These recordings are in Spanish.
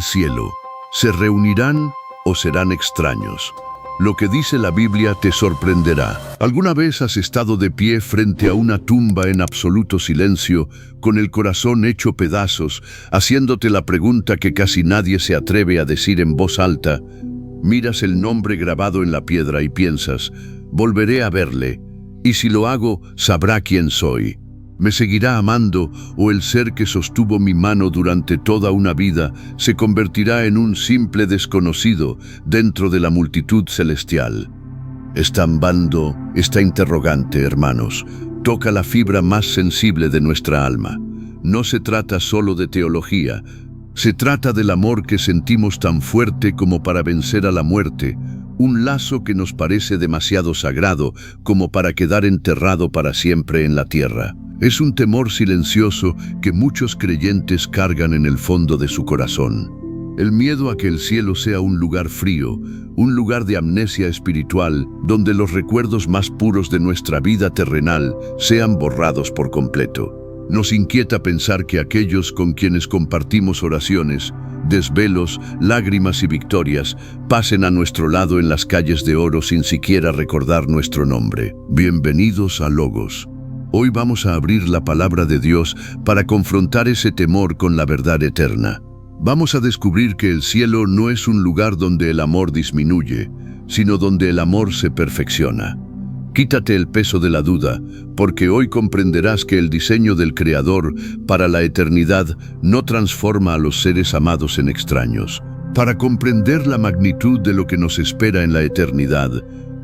cielo. ¿Se reunirán o serán extraños? Lo que dice la Biblia te sorprenderá. ¿Alguna vez has estado de pie frente a una tumba en absoluto silencio, con el corazón hecho pedazos, haciéndote la pregunta que casi nadie se atreve a decir en voz alta? Miras el nombre grabado en la piedra y piensas, volveré a verle, y si lo hago, sabrá quién soy. ¿Me seguirá amando o el ser que sostuvo mi mano durante toda una vida se convertirá en un simple desconocido dentro de la multitud celestial? Estambando esta interrogante, hermanos, toca la fibra más sensible de nuestra alma. No se trata solo de teología, se trata del amor que sentimos tan fuerte como para vencer a la muerte, un lazo que nos parece demasiado sagrado como para quedar enterrado para siempre en la tierra. Es un temor silencioso que muchos creyentes cargan en el fondo de su corazón. El miedo a que el cielo sea un lugar frío, un lugar de amnesia espiritual, donde los recuerdos más puros de nuestra vida terrenal sean borrados por completo. Nos inquieta pensar que aquellos con quienes compartimos oraciones, desvelos, lágrimas y victorias pasen a nuestro lado en las calles de oro sin siquiera recordar nuestro nombre. Bienvenidos a Logos. Hoy vamos a abrir la palabra de Dios para confrontar ese temor con la verdad eterna. Vamos a descubrir que el cielo no es un lugar donde el amor disminuye, sino donde el amor se perfecciona. Quítate el peso de la duda, porque hoy comprenderás que el diseño del Creador para la eternidad no transforma a los seres amados en extraños. Para comprender la magnitud de lo que nos espera en la eternidad,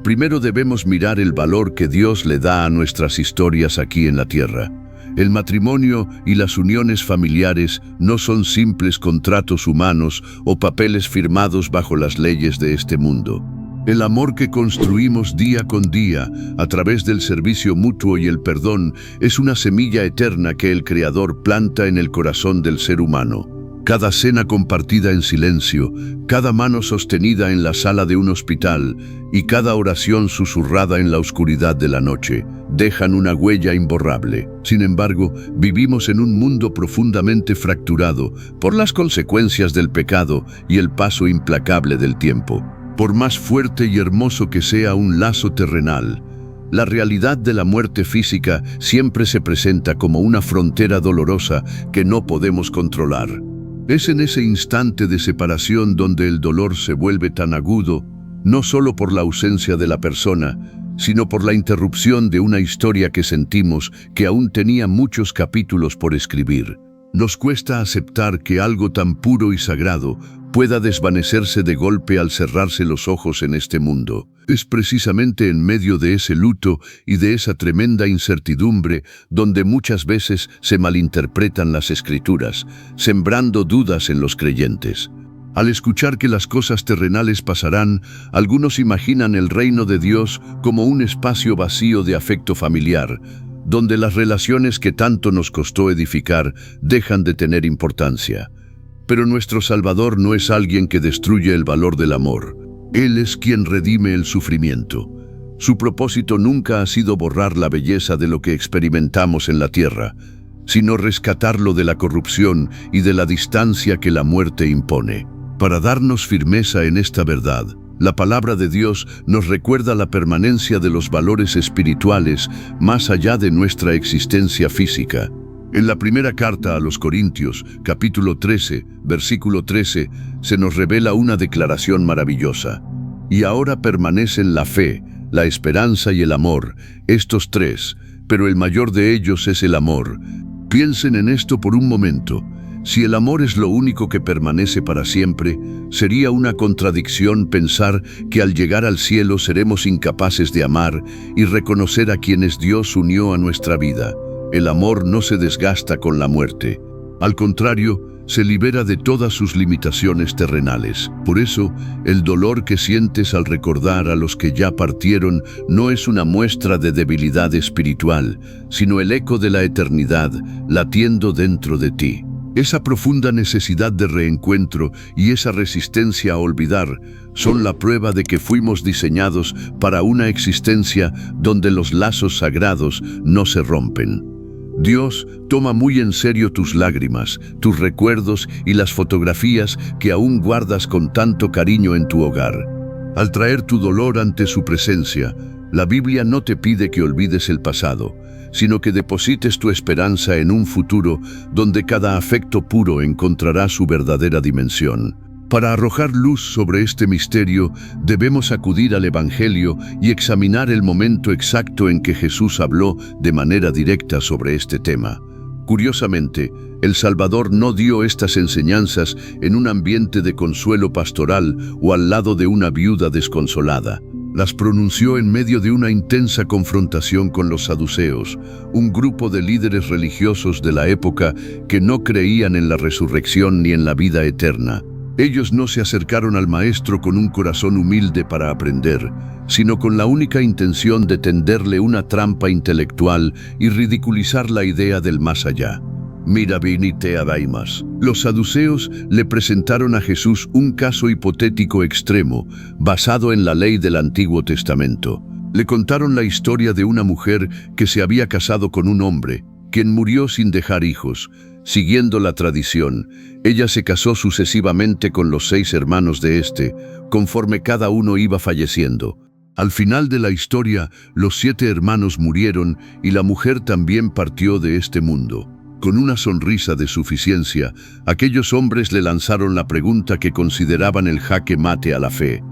primero debemos mirar el valor que Dios le da a nuestras historias aquí en la tierra. El matrimonio y las uniones familiares no son simples contratos humanos o papeles firmados bajo las leyes de este mundo. El amor que construimos día con día a través del servicio mutuo y el perdón es una semilla eterna que el Creador planta en el corazón del ser humano. Cada cena compartida en silencio, cada mano sostenida en la sala de un hospital y cada oración susurrada en la oscuridad de la noche dejan una huella imborrable. Sin embargo, vivimos en un mundo profundamente fracturado por las consecuencias del pecado y el paso implacable del tiempo. Por más fuerte y hermoso que sea un lazo terrenal, la realidad de la muerte física siempre se presenta como una frontera dolorosa que no podemos controlar. Es en ese instante de separación donde el dolor se vuelve tan agudo, no solo por la ausencia de la persona, sino por la interrupción de una historia que sentimos que aún tenía muchos capítulos por escribir. Nos cuesta aceptar que algo tan puro y sagrado pueda desvanecerse de golpe al cerrarse los ojos en este mundo. Es precisamente en medio de ese luto y de esa tremenda incertidumbre donde muchas veces se malinterpretan las Escrituras, sembrando dudas en los creyentes. Al escuchar que las cosas terrenales pasarán, algunos imaginan el reino de Dios como un espacio vacío de afecto familiar, donde las relaciones que tanto nos costó edificar dejan de tener importancia. Pero nuestro Salvador no es alguien que destruye el valor del amor. Él es quien redime el sufrimiento. Su propósito nunca ha sido borrar la belleza de lo que experimentamos en la tierra, sino rescatarlo de la corrupción y de la distancia que la muerte impone. Para darnos firmeza en esta verdad, la palabra de Dios nos recuerda la permanencia de los valores espirituales más allá de nuestra existencia física. En la primera carta a los Corintios, capítulo 13, versículo 13, se nos revela una declaración maravillosa. Y ahora permanecen la fe, la esperanza y el amor, estos tres, pero el mayor de ellos es el amor. Piensen en esto por un momento. Si el amor es lo único que permanece para siempre, sería una contradicción pensar que al llegar al cielo seremos incapaces de amar y reconocer a quienes Dios unió a nuestra vida. El amor no se desgasta con la muerte. Al contrario, se libera de todas sus limitaciones terrenales. Por eso, el dolor que sientes al recordar a los que ya partieron no es una muestra de debilidad espiritual, sino el eco de la eternidad latiendo dentro de ti. Esa profunda necesidad de reencuentro y esa resistencia a olvidar son la prueba de que fuimos diseñados para una existencia donde los lazos sagrados no se rompen. Dios toma muy en serio tus lágrimas, tus recuerdos y las fotografías que aún guardas con tanto cariño en tu hogar. Al traer tu dolor ante su presencia, la Biblia no te pide que olvides el pasado, sino que deposites tu esperanza en un futuro donde cada afecto puro encontrará su verdadera dimensión. Para arrojar luz sobre este misterio, debemos acudir al Evangelio y examinar el momento exacto en que Jesús habló de manera directa sobre este tema. Curiosamente, el Salvador no dio estas enseñanzas en un ambiente de consuelo pastoral o al lado de una viuda desconsolada. Las pronunció en medio de una intensa confrontación con los saduceos, un grupo de líderes religiosos de la época que no creían en la resurrección ni en la vida eterna. Ellos no se acercaron al Maestro con un corazón humilde para aprender, sino con la única intención de tenderle una trampa intelectual y ridiculizar la idea del más allá. Mira, vinite a Daimas. Los saduceos le presentaron a Jesús un caso hipotético extremo, basado en la ley del Antiguo Testamento. Le contaron la historia de una mujer que se había casado con un hombre, quien murió sin dejar hijos. Siguiendo la tradición, ella se casó sucesivamente con los 6 hermanos de este, conforme cada uno iba falleciendo. Al final de la historia, los 7 hermanos murieron y la mujer también partió de este mundo. Con una sonrisa de suficiencia, aquellos hombres le lanzaron la pregunta que consideraban el jaque mate a la fe.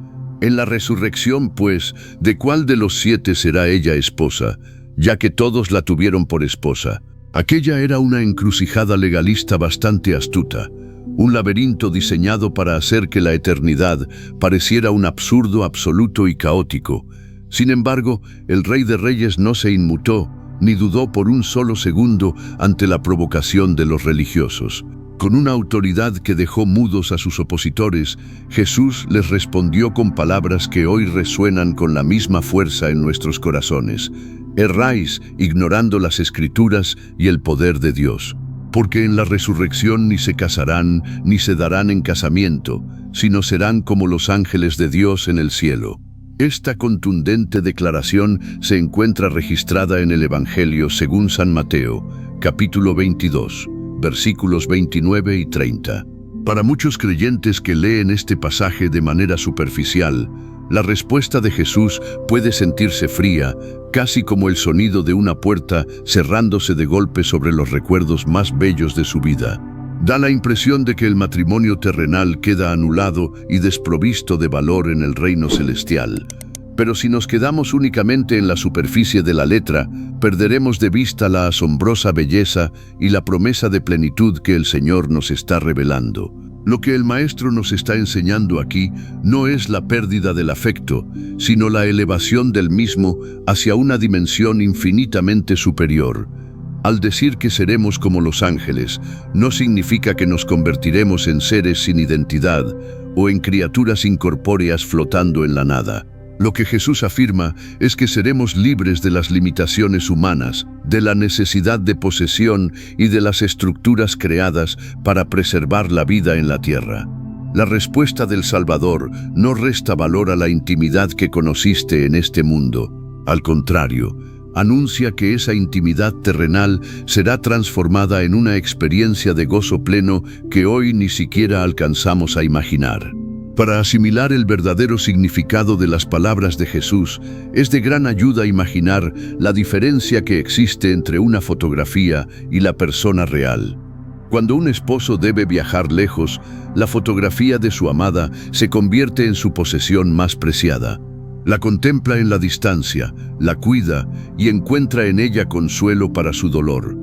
En la resurrección, pues, ¿de cuál de los 7 será ella esposa? Ya que todos la tuvieron por esposa. Aquella era una encrucijada legalista bastante astuta, un laberinto diseñado para hacer que la eternidad pareciera un absurdo absoluto y caótico. Sin embargo, el Rey de Reyes no se inmutó, ni dudó por un solo segundo ante la provocación de los religiosos. Con una autoridad que dejó mudos a sus opositores, Jesús les respondió con palabras que hoy resuenan con la misma fuerza en nuestros corazones. Erráis, ignorando las Escrituras y el poder de Dios. Porque en la resurrección ni se casarán, ni se darán en casamiento, sino serán como los ángeles de Dios en el cielo. Esta contundente declaración se encuentra registrada en el Evangelio según San Mateo, capítulo 22, versículos 29 y 30. Para muchos creyentes que leen este pasaje de manera superficial, la respuesta de Jesús puede sentirse fría, casi como el sonido de una puerta cerrándose de golpe sobre los recuerdos más bellos de su vida. Da la impresión de que el matrimonio terrenal queda anulado y desprovisto de valor en el reino celestial. Pero si nos quedamos únicamente en la superficie de la letra, perderemos de vista la asombrosa belleza y la promesa de plenitud que el Señor nos está revelando. Lo que el Maestro nos está enseñando aquí no es la pérdida del afecto, sino la elevación del mismo hacia una dimensión infinitamente superior. Al decir que seremos como los ángeles, no significa que nos convertiremos en seres sin identidad o en criaturas incorpóreas flotando en la nada. Lo que Jesús afirma es que seremos libres de las limitaciones humanas, de la necesidad de posesión y de las estructuras creadas para preservar la vida en la tierra. La respuesta del Salvador no resta valor a la intimidad que conociste en este mundo. Al contrario, anuncia que esa intimidad terrenal será transformada en una experiencia de gozo pleno que hoy ni siquiera alcanzamos a imaginar. Para asimilar el verdadero significado de las palabras de Jesús, es de gran ayuda imaginar la diferencia que existe entre una fotografía y la persona real. Cuando un esposo debe viajar lejos, la fotografía de su amada se convierte en su posesión más preciada. La contempla en la distancia, la cuida y encuentra en ella consuelo para su dolor.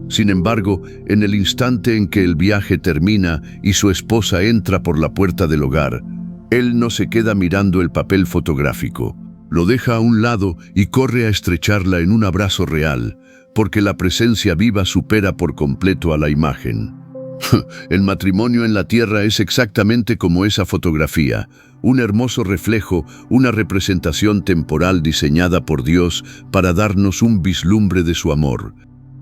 Sin embargo, en el instante en que el viaje termina y su esposa entra por la puerta del hogar, él no se queda mirando el papel fotográfico. Lo deja a un lado y corre a estrecharla en un abrazo real, porque la presencia viva supera por completo a la imagen. El matrimonio en la tierra es exactamente como esa fotografía, un hermoso reflejo, una representación temporal diseñada por Dios para darnos un vislumbre de su amor.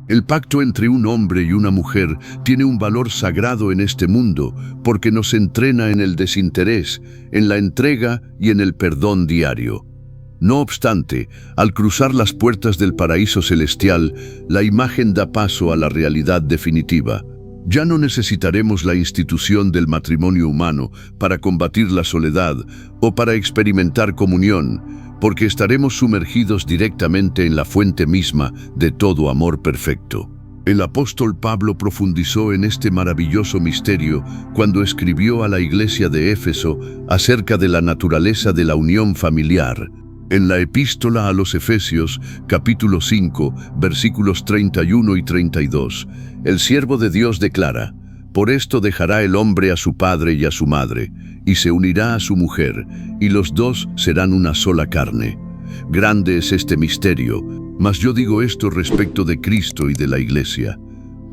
El pacto entre un hombre y una mujer tiene un valor sagrado en este mundo porque nos entrena en el desinterés, en la entrega y en el perdón diario. No obstante, al cruzar las puertas del paraíso celestial, la imagen da paso a la realidad definitiva. Ya no necesitaremos la institución del matrimonio humano para combatir la soledad o para experimentar comunión, porque estaremos sumergidos directamente en la fuente misma de todo amor perfecto. El apóstol Pablo profundizó en este maravilloso misterio cuando escribió a la iglesia de Éfeso acerca de la naturaleza de la unión familiar. En la epístola a los Efesios, capítulo 5, versículos 31 y 32, el siervo de Dios declara: «Por esto dejará el hombre a su padre y a su madre, y se unirá a su mujer, y los dos serán una sola carne». Grande es este misterio, mas yo digo esto respecto de Cristo y de la Iglesia.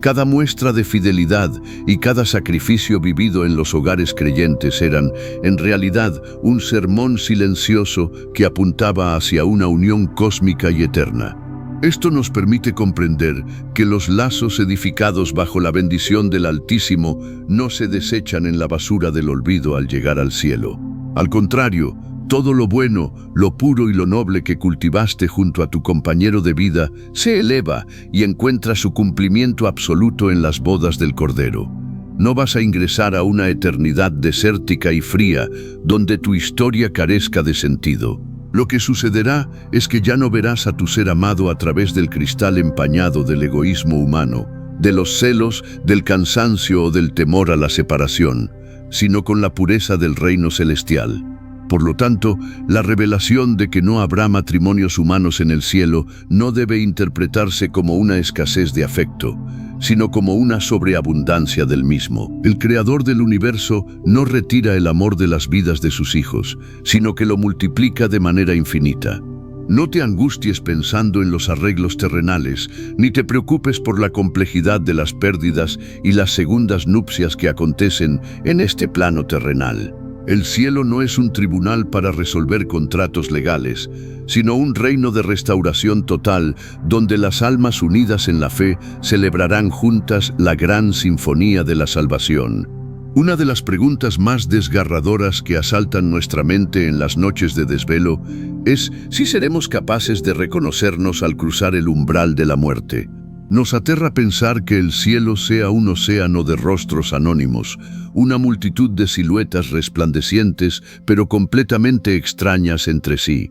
Cada muestra de fidelidad y cada sacrificio vivido en los hogares creyentes eran, en realidad, un sermón silencioso que apuntaba hacia una unión cósmica y eterna. Esto nos permite comprender que los lazos edificados bajo la bendición del Altísimo no se desechan en la basura del olvido al llegar al cielo. Al contrario, todo lo bueno, lo puro y lo noble que cultivaste junto a tu compañero de vida se eleva y encuentra su cumplimiento absoluto en las bodas del Cordero. No vas a ingresar a una eternidad desértica y fría donde tu historia carezca de sentido. Lo que sucederá es que ya no verás a tu ser amado a través del cristal empañado del egoísmo humano, de los celos, del cansancio o del temor a la separación, sino con la pureza del reino celestial. Por lo tanto, la revelación de que no habrá matrimonios humanos en el cielo no debe interpretarse como una escasez de afecto, sino como una sobreabundancia del mismo. El Creador del universo no retira el amor de las vidas de sus hijos, sino que lo multiplica de manera infinita. No te angusties pensando en los arreglos terrenales, ni te preocupes por la complejidad de las pérdidas y las segundas nupcias que acontecen en este plano terrenal. El cielo no es un tribunal para resolver contratos legales, sino un reino de restauración total donde las almas unidas en la fe celebrarán juntas la gran sinfonía de la salvación. Una de las preguntas más desgarradoras que asaltan nuestra mente en las noches de desvelo es si seremos capaces de reconocernos al cruzar el umbral de la muerte. Nos aterra pensar que el cielo sea un océano de rostros anónimos, una multitud de siluetas resplandecientes, pero completamente extrañas entre sí.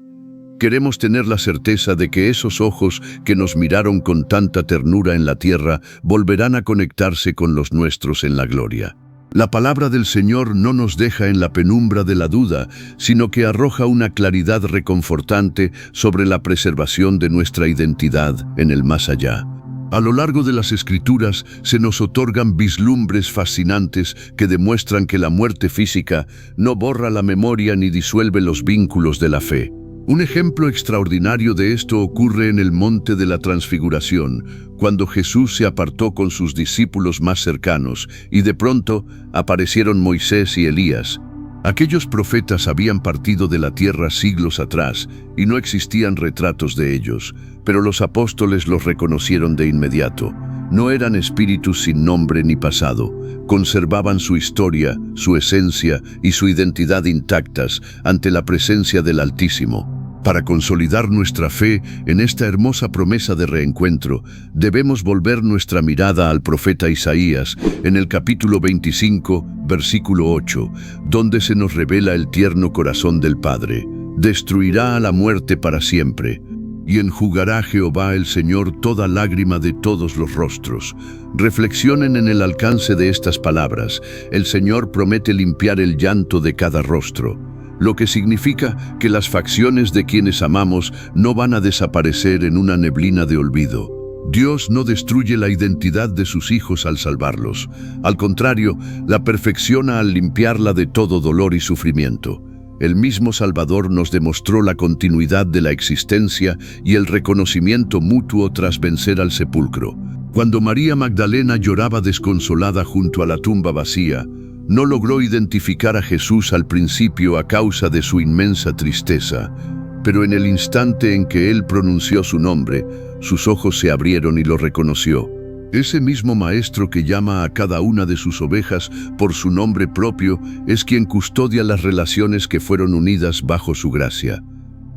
Queremos tener la certeza de que esos ojos que nos miraron con tanta ternura en la tierra volverán a conectarse con los nuestros en la gloria. La palabra del Señor no nos deja en la penumbra de la duda, sino que arroja una claridad reconfortante sobre la preservación de nuestra identidad en el más allá. A lo largo de las Escrituras se nos otorgan vislumbres fascinantes que demuestran que la muerte física no borra la memoria ni disuelve los vínculos de la fe. Un ejemplo extraordinario de esto ocurre en el Monte de la Transfiguración, cuando Jesús se apartó con sus discípulos más cercanos y de pronto aparecieron Moisés y Elías. Aquellos profetas habían partido de la tierra siglos atrás y no existían retratos de ellos, pero los apóstoles los reconocieron de inmediato. No eran espíritus sin nombre ni pasado, conservaban su historia, su esencia y su identidad intactas ante la presencia del Altísimo. Para consolidar nuestra fe en esta hermosa promesa de reencuentro, debemos volver nuestra mirada al profeta Isaías en el capítulo 25, versículo 8, donde se nos revela el tierno corazón del Padre. Destruirá a la muerte para siempre, y enjugará Jehová el Señor toda lágrima de todos los rostros. Reflexionen en el alcance de estas palabras. El Señor promete limpiar el llanto de cada rostro, lo que significa que las facciones de quienes amamos no van a desaparecer en una neblina de olvido. Dios no destruye la identidad de sus hijos al salvarlos. Al contrario, la perfecciona al limpiarla de todo dolor y sufrimiento. El mismo Salvador nos demostró la continuidad de la existencia y el reconocimiento mutuo tras vencer al sepulcro. Cuando María Magdalena lloraba desconsolada junto a la tumba vacía, no logró identificar a Jesús al principio a causa de su inmensa tristeza, pero en el instante en que él pronunció su nombre, sus ojos se abrieron y lo reconoció. Ese mismo Maestro que llama a cada una de sus ovejas por su nombre propio es quien custodia las relaciones que fueron unidas bajo su gracia.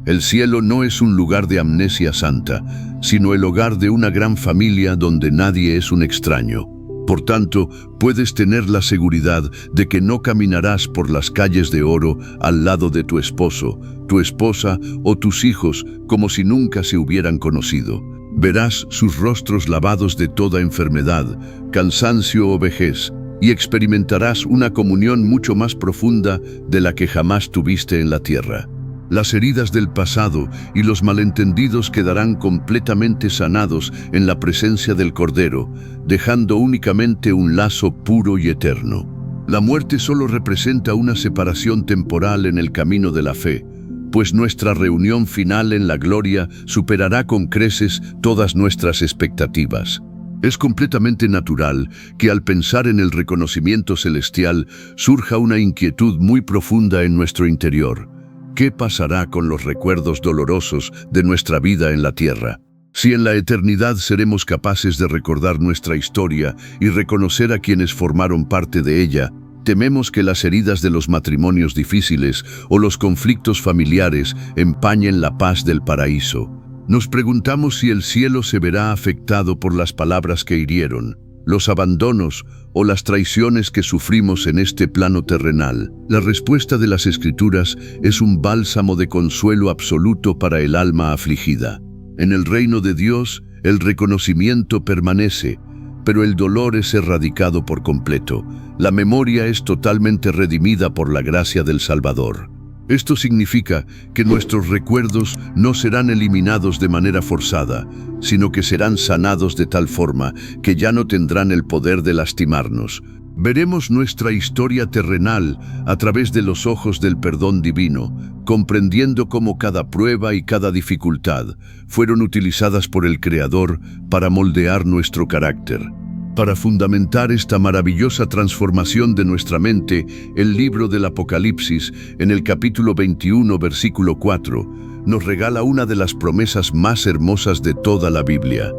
El cielo no es un lugar de amnesia santa, sino el hogar de una gran familia donde nadie es un extraño. Por tanto, puedes tener la seguridad de que no caminarás por las calles de oro al lado de tu esposo, tu esposa o tus hijos como si nunca se hubieran conocido. Verás sus rostros lavados de toda enfermedad, cansancio o vejez, y experimentarás una comunión mucho más profunda de la que jamás tuviste en la tierra. Las heridas del pasado y los malentendidos quedarán completamente sanados en la presencia del Cordero, dejando únicamente un lazo puro y eterno. La muerte solo representa una separación temporal en el camino de la fe, pues nuestra reunión final en la gloria superará con creces todas nuestras expectativas. Es completamente natural que al pensar en el reconocimiento celestial surja una inquietud muy profunda en nuestro interior. ¿Qué pasará con los recuerdos dolorosos de nuestra vida en la tierra? Si en la eternidad seremos capaces de recordar nuestra historia y reconocer a quienes formaron parte de ella, tememos que las heridas de los matrimonios difíciles o los conflictos familiares empañen la paz del paraíso. Nos preguntamos si el cielo se verá afectado por las palabras que hirieron, los abandonos o las traiciones que sufrimos en este plano terrenal. La respuesta de las Escrituras es un bálsamo de consuelo absoluto para el alma afligida. En el reino de Dios, el reconocimiento permanece, pero el dolor es erradicado por completo. La memoria es totalmente redimida por la gracia del Salvador. Esto significa que nuestros recuerdos no serán eliminados de manera forzada, sino que serán sanados de tal forma que ya no tendrán el poder de lastimarnos. Veremos nuestra historia terrenal a través de los ojos del perdón divino, comprendiendo cómo cada prueba y cada dificultad fueron utilizadas por el Creador para moldear nuestro carácter. Para fundamentar esta maravillosa transformación de nuestra mente, el libro del Apocalipsis, en el capítulo 21, versículo 4, nos regala una de las promesas más hermosas de toda la Biblia.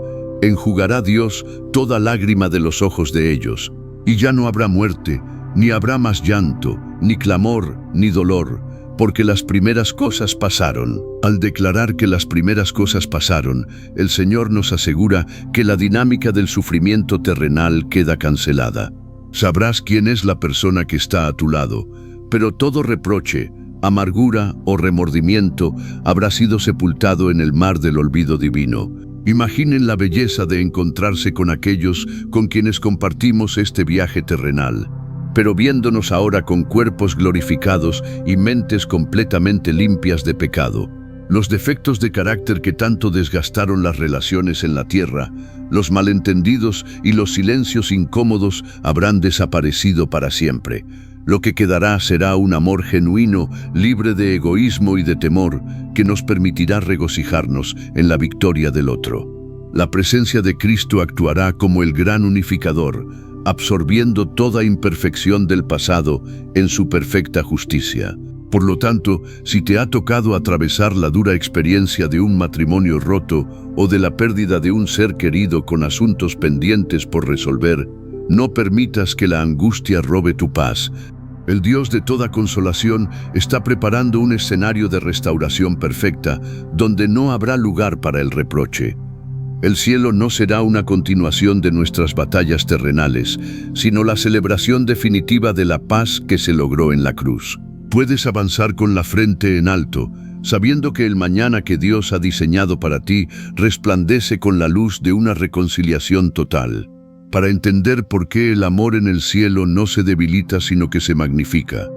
Enjugará Dios toda lágrima de los ojos de ellos, y ya no habrá muerte, ni habrá más llanto, ni clamor, ni dolor, porque las primeras cosas pasaron. Al declarar que las primeras cosas pasaron, el Señor nos asegura que la dinámica del sufrimiento terrenal queda cancelada. Sabrás quién es la persona que está a tu lado, pero todo reproche, amargura o remordimiento habrá sido sepultado en el mar del olvido divino. Imaginen la belleza de encontrarse con aquellos con quienes compartimos este viaje terrenal, pero viéndonos ahora con cuerpos glorificados y mentes completamente limpias de pecado. Los defectos de carácter que tanto desgastaron las relaciones en la tierra, los malentendidos y los silencios incómodos habrán desaparecido para siempre. Lo que quedará será un amor genuino, libre de egoísmo y de temor, que nos permitirá regocijarnos en la victoria del otro. La presencia de Cristo actuará como el gran unificador, absorbiendo toda imperfección del pasado en su perfecta justicia. Por lo tanto, si te ha tocado atravesar la dura experiencia de un matrimonio roto o de la pérdida de un ser querido con asuntos pendientes por resolver, no permitas que la angustia robe tu paz. El Dios de toda consolación está preparando un escenario de restauración perfecta, donde no habrá lugar para el reproche. El cielo no será una continuación de nuestras batallas terrenales, sino la celebración definitiva de la paz que se logró en la cruz. Puedes avanzar con la frente en alto, sabiendo que el mañana que Dios ha diseñado para ti resplandece con la luz de una reconciliación total. Para entender por qué el amor en el cielo no se debilita sino que se magnifica,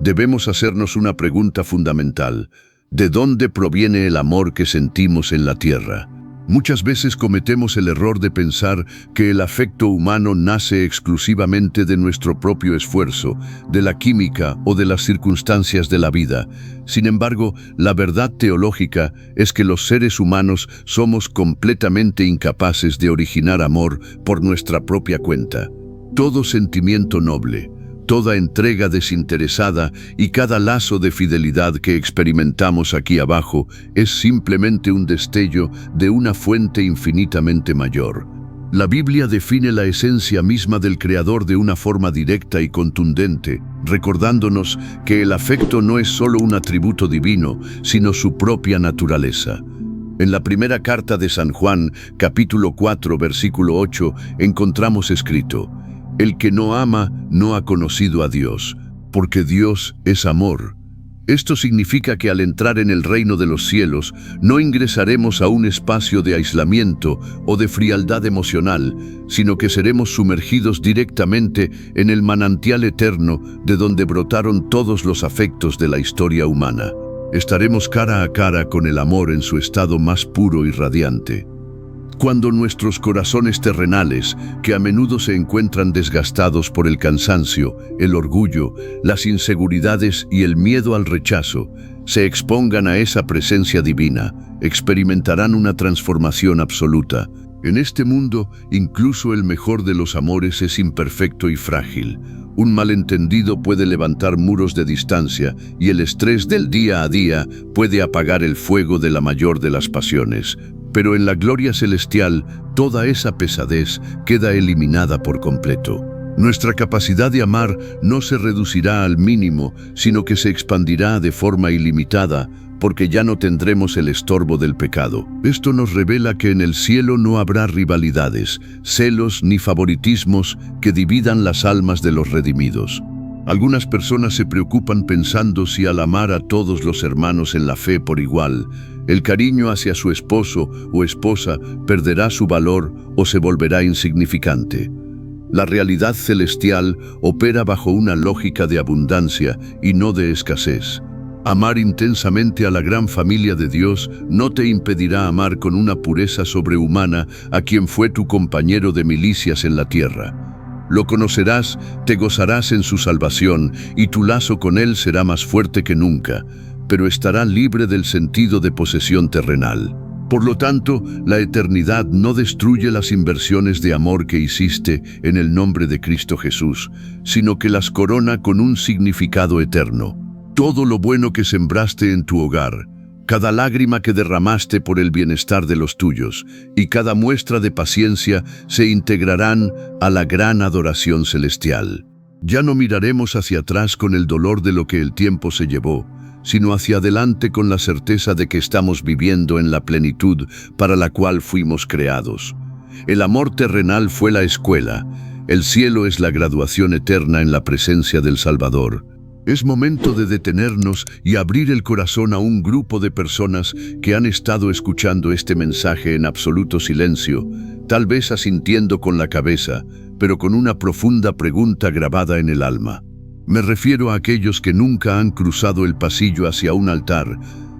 debemos hacernos una pregunta fundamental: ¿de dónde proviene el amor que sentimos en la tierra? Muchas veces cometemos el error de pensar que el afecto humano nace exclusivamente de nuestro propio esfuerzo, de la química o de las circunstancias de la vida. Sin embargo, la verdad teológica es que los seres humanos somos completamente incapaces de originar amor por nuestra propia cuenta. Todo sentimiento noble, toda entrega desinteresada y cada lazo de fidelidad que experimentamos aquí abajo es simplemente un destello de una fuente infinitamente mayor. La Biblia define la esencia misma del Creador de una forma directa y contundente, recordándonos que el afecto no es solo un atributo divino, sino su propia naturaleza. En la primera carta de San Juan, capítulo 4, versículo 8, encontramos escrito: «El que no ama no ha conocido a Dios, porque Dios es amor». Esto significa que al entrar en el reino de los cielos, no ingresaremos a un espacio de aislamiento o de frialdad emocional, sino que seremos sumergidos directamente en el manantial eterno de donde brotaron todos los afectos de la historia humana. Estaremos cara a cara con el amor en su estado más puro y radiante. Cuando nuestros corazones terrenales, que a menudo se encuentran desgastados por el cansancio, el orgullo, las inseguridades y el miedo al rechazo, se expongan a esa presencia divina, experimentarán una transformación absoluta. En este mundo, incluso el mejor de los amores es imperfecto y frágil. Un malentendido puede levantar muros de distancia y el estrés del día a día puede apagar el fuego de la mayor de las pasiones. Pero en la gloria celestial, toda esa pesadez queda eliminada por completo. Nuestra capacidad de amar no se reducirá al mínimo, sino que se expandirá de forma ilimitada, porque ya no tendremos el estorbo del pecado. Esto nos revela que en el cielo no habrá rivalidades, celos ni favoritismos que dividan las almas de los redimidos. Algunas personas se preocupan pensando si al amar a todos los hermanos en la fe por igual, el cariño hacia su esposo o esposa perderá su valor o se volverá insignificante. La realidad celestial opera bajo una lógica de abundancia y no de escasez. Amar intensamente a la gran familia de Dios no te impedirá amar con una pureza sobrehumana a quien fue tu compañero de milicias en la tierra. Lo conocerás, te gozarás en su salvación y tu lazo con él será más fuerte que nunca, pero estará libre del sentido de posesión terrenal. Por lo tanto, la eternidad no destruye las inversiones de amor que hiciste en el nombre de Cristo Jesús, sino que las corona con un significado eterno. Todo lo bueno que sembraste en tu hogar, cada lágrima que derramaste por el bienestar de los tuyos y cada muestra de paciencia se integrarán a la gran adoración celestial. Ya no miraremos hacia atrás con el dolor de lo que el tiempo se llevó, sino hacia adelante con la certeza de que estamos viviendo en la plenitud para la cual fuimos creados. El amor terrenal fue la escuela, el cielo es la graduación eterna en la presencia del Salvador. Es momento de detenernos y abrir el corazón a un grupo de personas que han estado escuchando este mensaje en absoluto silencio, tal vez asintiendo con la cabeza, pero con una profunda pregunta grabada en el alma. Me refiero a aquellos que nunca han cruzado el pasillo hacia un altar,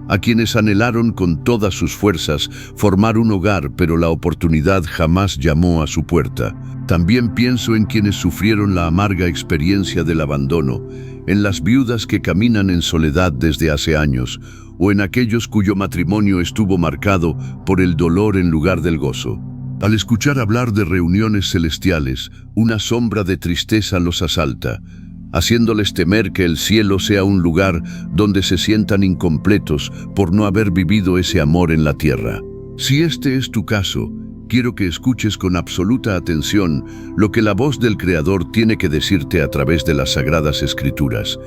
a quienes anhelaron con todas sus fuerzas formar un hogar, pero la oportunidad jamás llamó a su puerta. También pienso en quienes sufrieron la amarga experiencia del abandono, en las viudas que caminan en soledad desde hace años, o en aquellos cuyo matrimonio estuvo marcado por el dolor en lugar del gozo. Al escuchar hablar de reuniones celestiales, una sombra de tristeza los asalta, haciéndoles temer que el cielo sea un lugar donde se sientan incompletos por no haber vivido ese amor en la tierra. Si este es tu caso, quiero que escuches con absoluta atención lo que la voz del Creador tiene que decirte a través de las Sagradas Escrituras.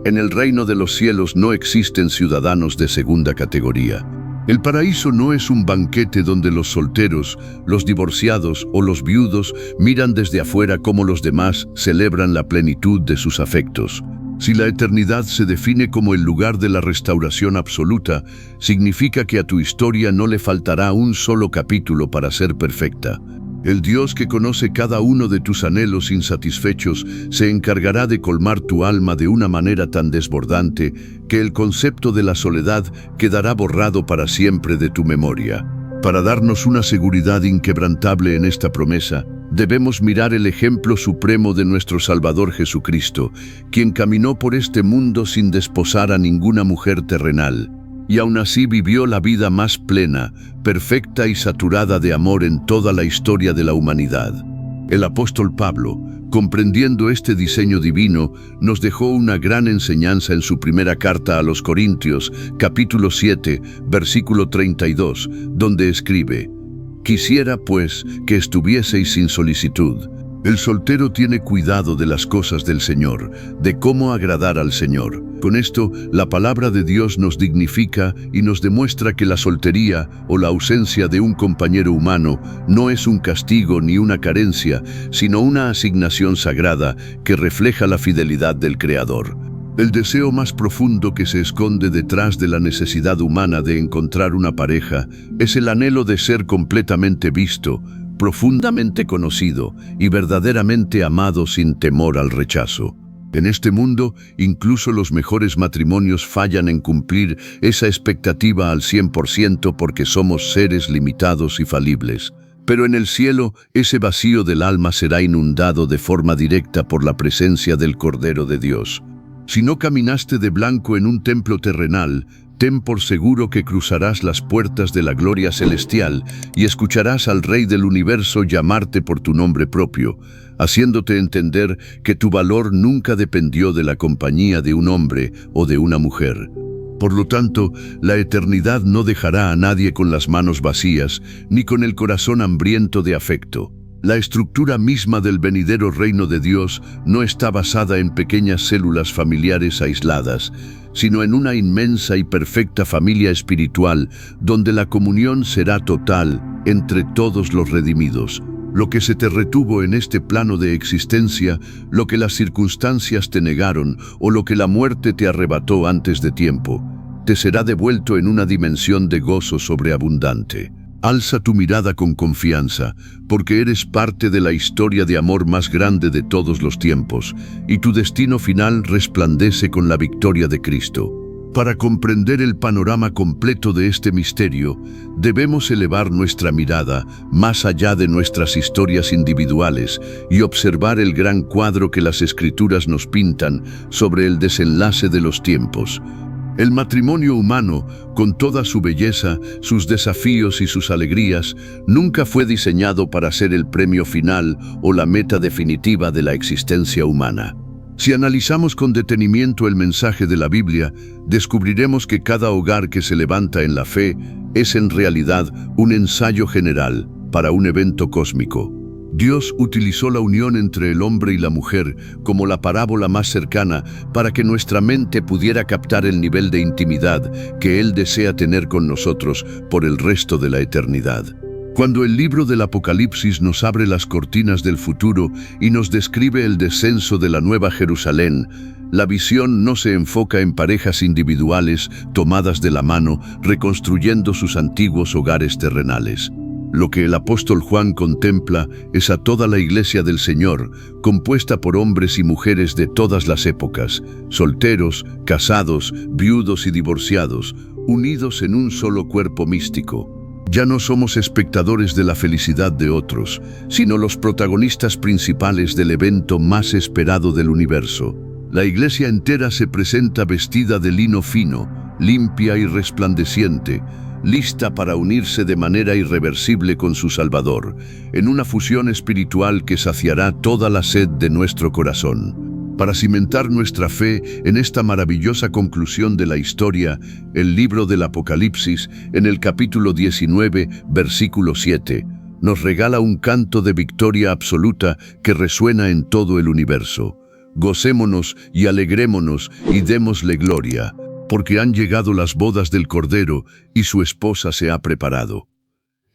En el reino de los cielos no existen ciudadanos de segunda categoría. El paraíso no es un banquete donde los solteros, los divorciados o los viudos miran desde afuera cómo los demás celebran la plenitud de sus afectos. Si la eternidad se define como el lugar de la restauración absoluta, significa que a tu historia no le faltará un solo capítulo para ser perfecta. El Dios que conoce cada uno de tus anhelos insatisfechos se encargará de colmar tu alma de una manera tan desbordante que el concepto de la soledad quedará borrado para siempre de tu memoria. Para darnos una seguridad inquebrantable en esta promesa, debemos mirar el ejemplo supremo de nuestro Salvador Jesucristo, quien caminó por este mundo sin desposar a ninguna mujer terrenal, y aún así vivió la vida más plena, perfecta y saturada de amor en toda la historia de la humanidad. El apóstol Pablo, comprendiendo este diseño divino, nos dejó una gran enseñanza en su primera carta a los Corintios, capítulo 7, versículo 32, donde escribe: Quisiera, pues, que estuvieseis sin solicitud. El soltero tiene cuidado de las cosas del Señor, de cómo agradar al Señor. Con esto, la palabra de Dios nos dignifica y nos demuestra que la soltería o la ausencia de un compañero humano no es un castigo ni una carencia, sino una asignación sagrada que refleja la fidelidad del Creador. El deseo más profundo que se esconde detrás de la necesidad humana de encontrar una pareja es el anhelo de ser completamente visto, profundamente conocido y verdaderamente amado sin temor al rechazo. En este mundo, incluso los mejores matrimonios fallan en cumplir esa expectativa al 100% porque somos seres limitados y falibles. Pero en el cielo, ese vacío del alma será inundado de forma directa por la presencia del Cordero de Dios. Si no caminaste de blanco en un templo terrenal, ten por seguro que cruzarás las puertas de la gloria celestial y escucharás al Rey del Universo llamarte por tu nombre propio, haciéndote entender que tu valor nunca dependió de la compañía de un hombre o de una mujer. Por lo tanto, la eternidad no dejará a nadie con las manos vacías, ni con el corazón hambriento de afecto. La estructura misma del venidero reino de Dios no está basada en pequeñas células familiares aisladas, sino en una inmensa y perfecta familia espiritual, donde la comunión será total entre todos los redimidos. Lo que se te retuvo en este plano de existencia, lo que las circunstancias te negaron o lo que la muerte te arrebató antes de tiempo, te será devuelto en una dimensión de gozo sobreabundante. Alza tu mirada con confianza, porque eres parte de la historia de amor más grande de todos los tiempos, y tu destino final resplandece con la victoria de Cristo. Para comprender el panorama completo de este misterio, debemos elevar nuestra mirada más allá de nuestras historias individuales y observar el gran cuadro que las Escrituras nos pintan sobre el desenlace de los tiempos. El matrimonio humano, con toda su belleza, sus desafíos y sus alegrías, nunca fue diseñado para ser el premio final o la meta definitiva de la existencia humana. Si analizamos con detenimiento el mensaje de la Biblia, descubriremos que cada hogar que se levanta en la fe es en realidad un ensayo general para un evento cósmico. Dios utilizó la unión entre el hombre y la mujer como la parábola más cercana para que nuestra mente pudiera captar el nivel de intimidad que Él desea tener con nosotros por el resto de la eternidad. Cuando el libro del Apocalipsis nos abre las cortinas del futuro y nos describe el descenso de la Nueva Jerusalén, la visión no se enfoca en parejas individuales tomadas de la mano, reconstruyendo sus antiguos hogares terrenales. Lo que el apóstol Juan contempla es a toda la iglesia del Señor, compuesta por hombres y mujeres de todas las épocas, solteros, casados, viudos y divorciados, unidos en un solo cuerpo místico. Ya no somos espectadores de la felicidad de otros, sino los protagonistas principales del evento más esperado del universo. La iglesia entera se presenta vestida de lino fino, limpia y resplandeciente, lista para unirse de manera irreversible con su Salvador, en una fusión espiritual que saciará toda la sed de nuestro corazón. Para cimentar nuestra fe en esta maravillosa conclusión de la historia, el libro del Apocalipsis, en el capítulo 19, versículo 7, nos regala un canto de victoria absoluta que resuena en todo el universo. Gocémonos y alegrémonos y démosle gloria, porque han llegado las bodas del Cordero y su esposa se ha preparado.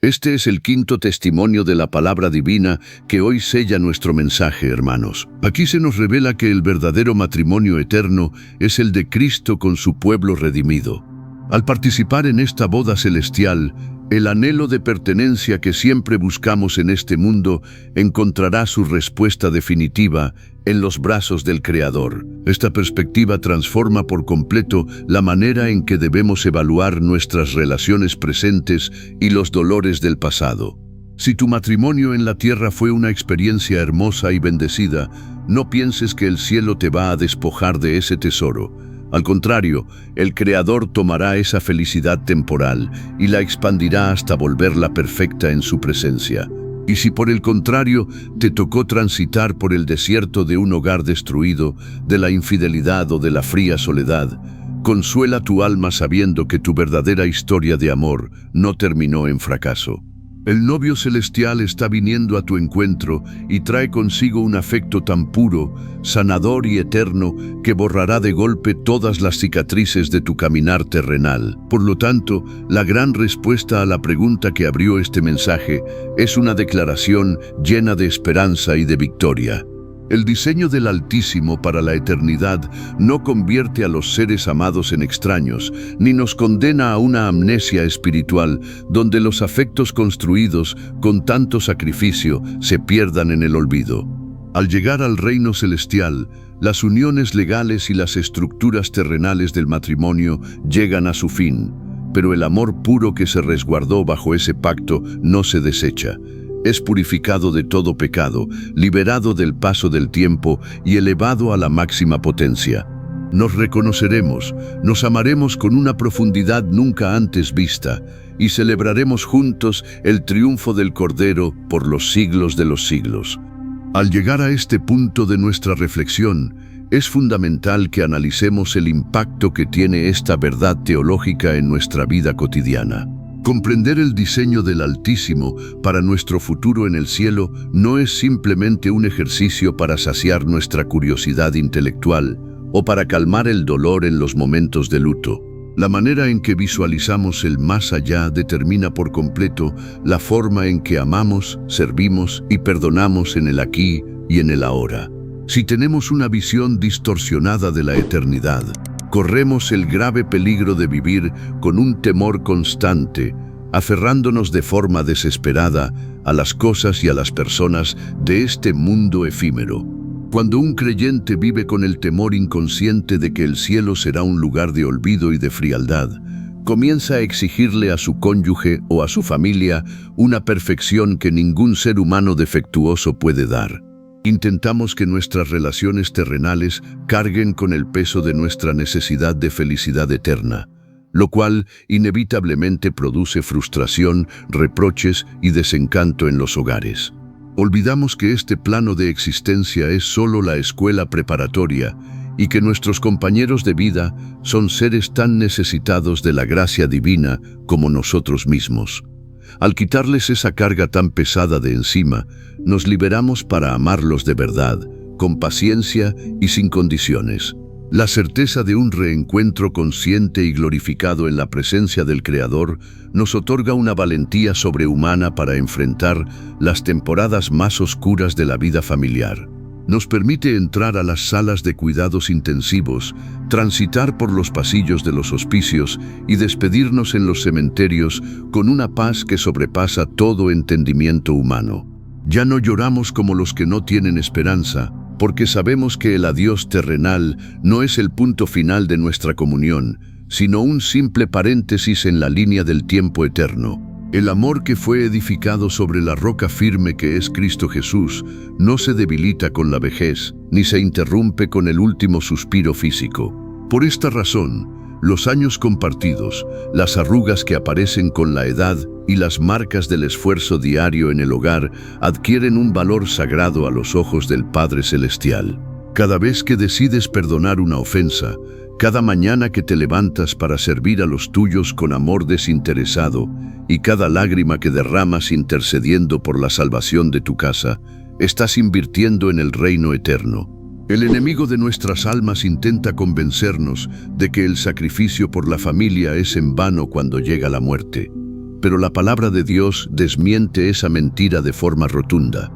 Este es el quinto testimonio de la palabra divina que hoy sella nuestro mensaje, hermanos. Aquí se nos revela que el verdadero matrimonio eterno es el de Cristo con su pueblo redimido. Al participar en esta boda celestial, el anhelo de pertenencia que siempre buscamos en este mundo encontrará su respuesta definitiva en los brazos del Creador. Esta perspectiva transforma por completo la manera en que debemos evaluar nuestras relaciones presentes y los dolores del pasado. Si tu matrimonio en la tierra fue una experiencia hermosa y bendecida, no pienses que el cielo te va a despojar de ese tesoro. Al contrario, el Creador tomará esa felicidad temporal y la expandirá hasta volverla perfecta en su presencia. Y si por el contrario te tocó transitar por el desierto de un hogar destruido, de la infidelidad o de la fría soledad, consuela tu alma sabiendo que tu verdadera historia de amor no terminó en fracaso. El novio celestial está viniendo a tu encuentro y trae consigo un afecto tan puro, sanador y eterno que borrará de golpe todas las cicatrices de tu caminar terrenal. Por lo tanto, la gran respuesta a la pregunta que abrió este mensaje es una declaración llena de esperanza y de victoria. El diseño del Altísimo para la eternidad no convierte a los seres amados en extraños, ni nos condena a una amnesia espiritual donde los afectos construidos con tanto sacrificio se pierdan en el olvido. Al llegar al reino celestial, las uniones legales y las estructuras terrenales del matrimonio llegan a su fin, pero el amor puro que se resguardó bajo ese pacto no se desecha. Es purificado de todo pecado, liberado del paso del tiempo y elevado a la máxima potencia. Nos reconoceremos, nos amaremos con una profundidad nunca antes vista y celebraremos juntos el triunfo del Cordero por los siglos de los siglos. Al llegar a este punto de nuestra reflexión, es fundamental que analicemos el impacto que tiene esta verdad teológica en nuestra vida cotidiana. Comprender el diseño del Altísimo para nuestro futuro en el cielo no es simplemente un ejercicio para saciar nuestra curiosidad intelectual o para calmar el dolor en los momentos de luto. La manera en que visualizamos el más allá determina por completo la forma en que amamos, servimos y perdonamos en el aquí y en el ahora. Si tenemos una visión distorsionada de la eternidad, corremos el grave peligro de vivir con un temor constante, aferrándonos de forma desesperada a las cosas y a las personas de este mundo efímero. Cuando un creyente vive con el temor inconsciente de que el cielo será un lugar de olvido y de frialdad, comienza a exigirle a su cónyuge o a su familia una perfección que ningún ser humano defectuoso puede dar. Intentamos que nuestras relaciones terrenales carguen con el peso de nuestra necesidad de felicidad eterna, lo cual inevitablemente produce frustración, reproches y desencanto en los hogares. Olvidamos que este plano de existencia es solo la escuela preparatoria y que nuestros compañeros de vida son seres tan necesitados de la gracia divina como nosotros mismos. Al quitarles esa carga tan pesada de encima, nos liberamos para amarlos de verdad, con paciencia y sin condiciones. La certeza de un reencuentro consciente y glorificado en la presencia del Creador nos otorga una valentía sobrehumana para enfrentar las temporadas más oscuras de la vida familiar. Nos permite entrar a las salas de cuidados intensivos, transitar por los pasillos de los hospicios y despedirnos en los cementerios con una paz que sobrepasa todo entendimiento humano. Ya no lloramos como los que no tienen esperanza, porque sabemos que el adiós terrenal no es el punto final de nuestra comunión, sino un simple paréntesis en la línea del tiempo eterno. El amor que fue edificado sobre la roca firme que es Cristo Jesús no se debilita con la vejez, ni se interrumpe con el último suspiro físico. Por esta razón, los años compartidos, las arrugas que aparecen con la edad y las marcas del esfuerzo diario en el hogar adquieren un valor sagrado a los ojos del Padre Celestial. Cada vez que decides perdonar una ofensa, cada mañana que te levantas para servir a los tuyos con amor desinteresado y cada lágrima que derramas intercediendo por la salvación de tu casa, estás invirtiendo en el reino eterno. El enemigo de nuestras almas intenta convencernos de que el sacrificio por la familia es en vano cuando llega la muerte. Pero la palabra de Dios desmiente esa mentira de forma rotunda.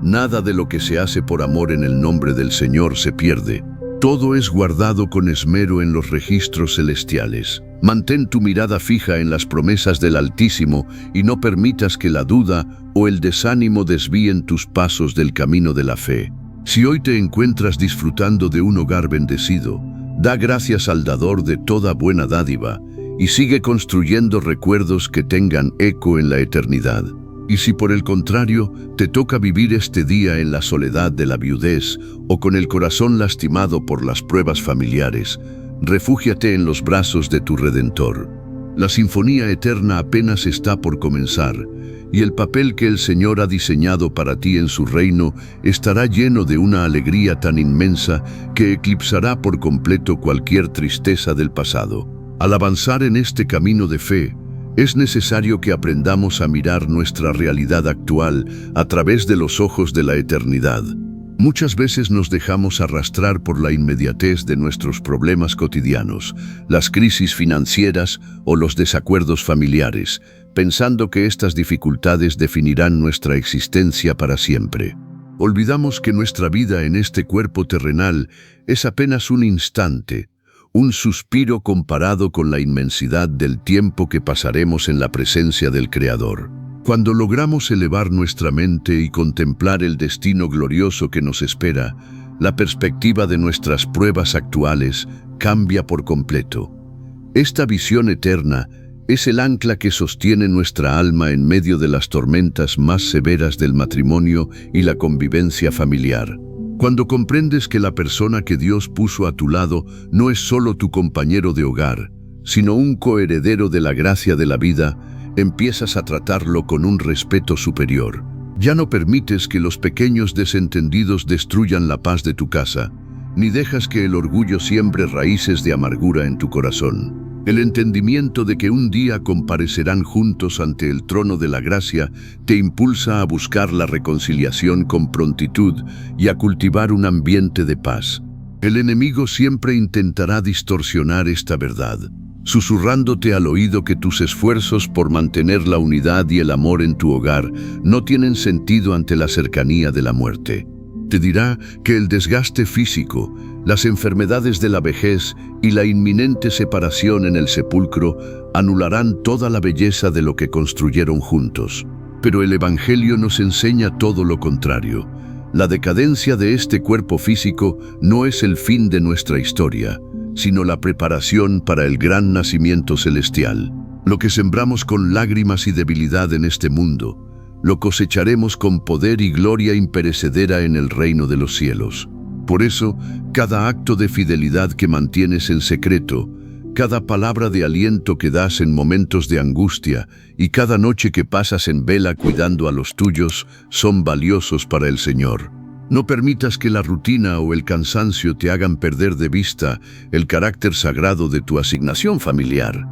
Nada de lo que se hace por amor en el nombre del Señor se pierde. Todo es guardado con esmero en los registros celestiales. Mantén tu mirada fija en las promesas del Altísimo y no permitas que la duda o el desánimo desvíen tus pasos del camino de la fe. Si hoy te encuentras disfrutando de un hogar bendecido, da gracias al dador de toda buena dádiva y sigue construyendo recuerdos que tengan eco en la eternidad. Y si por el contrario te toca vivir este día en la soledad de la viudez o con el corazón lastimado por las pruebas familiares, refúgiate en los brazos de tu Redentor. La sinfonía eterna apenas está por comenzar y el papel que el Señor ha diseñado para ti en su reino estará lleno de una alegría tan inmensa que eclipsará por completo cualquier tristeza del pasado. Al avanzar en este camino de fe, Es necesario que aprendamos a mirar nuestra realidad actual a través de los ojos de la eternidad. Muchas veces nos dejamos arrastrar por la inmediatez de nuestros problemas cotidianos, las crisis financieras o los desacuerdos familiares, pensando que estas dificultades definirán nuestra existencia para siempre. Olvidamos que nuestra vida en este cuerpo terrenal es apenas un instante, un suspiro comparado con la inmensidad del tiempo que pasaremos en la presencia del Creador. Cuando logramos elevar nuestra mente y contemplar el destino glorioso que nos espera, la perspectiva de nuestras pruebas actuales cambia por completo. Esta visión eterna es el ancla que sostiene nuestra alma en medio de las tormentas más severas del matrimonio y la convivencia familiar. Cuando comprendes que la persona que Dios puso a tu lado no es solo tu compañero de hogar, sino un coheredero de la gracia de la vida, empiezas a tratarlo con un respeto superior. Ya no permites que los pequeños desentendidos destruyan la paz de tu casa, ni dejas que el orgullo siembre raíces de amargura en tu corazón. El entendimiento de que un día comparecerán juntos ante el trono de la gracia te impulsa a buscar la reconciliación con prontitud y a cultivar un ambiente de paz. El enemigo siempre intentará distorsionar esta verdad, susurrándote al oído que tus esfuerzos por mantener la unidad y el amor en tu hogar no tienen sentido ante la cercanía de la muerte. Te dirá que el desgaste físico, las enfermedades de la vejez y la inminente separación en el sepulcro anularán toda la belleza de lo que construyeron juntos. Pero el Evangelio nos enseña todo lo contrario. La decadencia de este cuerpo físico no es el fin de nuestra historia, sino la preparación para el gran nacimiento celestial. Lo que sembramos con lágrimas y debilidad en este mundo, lo cosecharemos con poder y gloria imperecedera en el reino de los cielos. Por eso, cada acto de fidelidad que mantienes en secreto, cada palabra de aliento que das en momentos de angustia y cada noche que pasas en vela cuidando a los tuyos son valiosos para el Señor. No permitas que la rutina o el cansancio te hagan perder de vista el carácter sagrado de tu asignación familiar.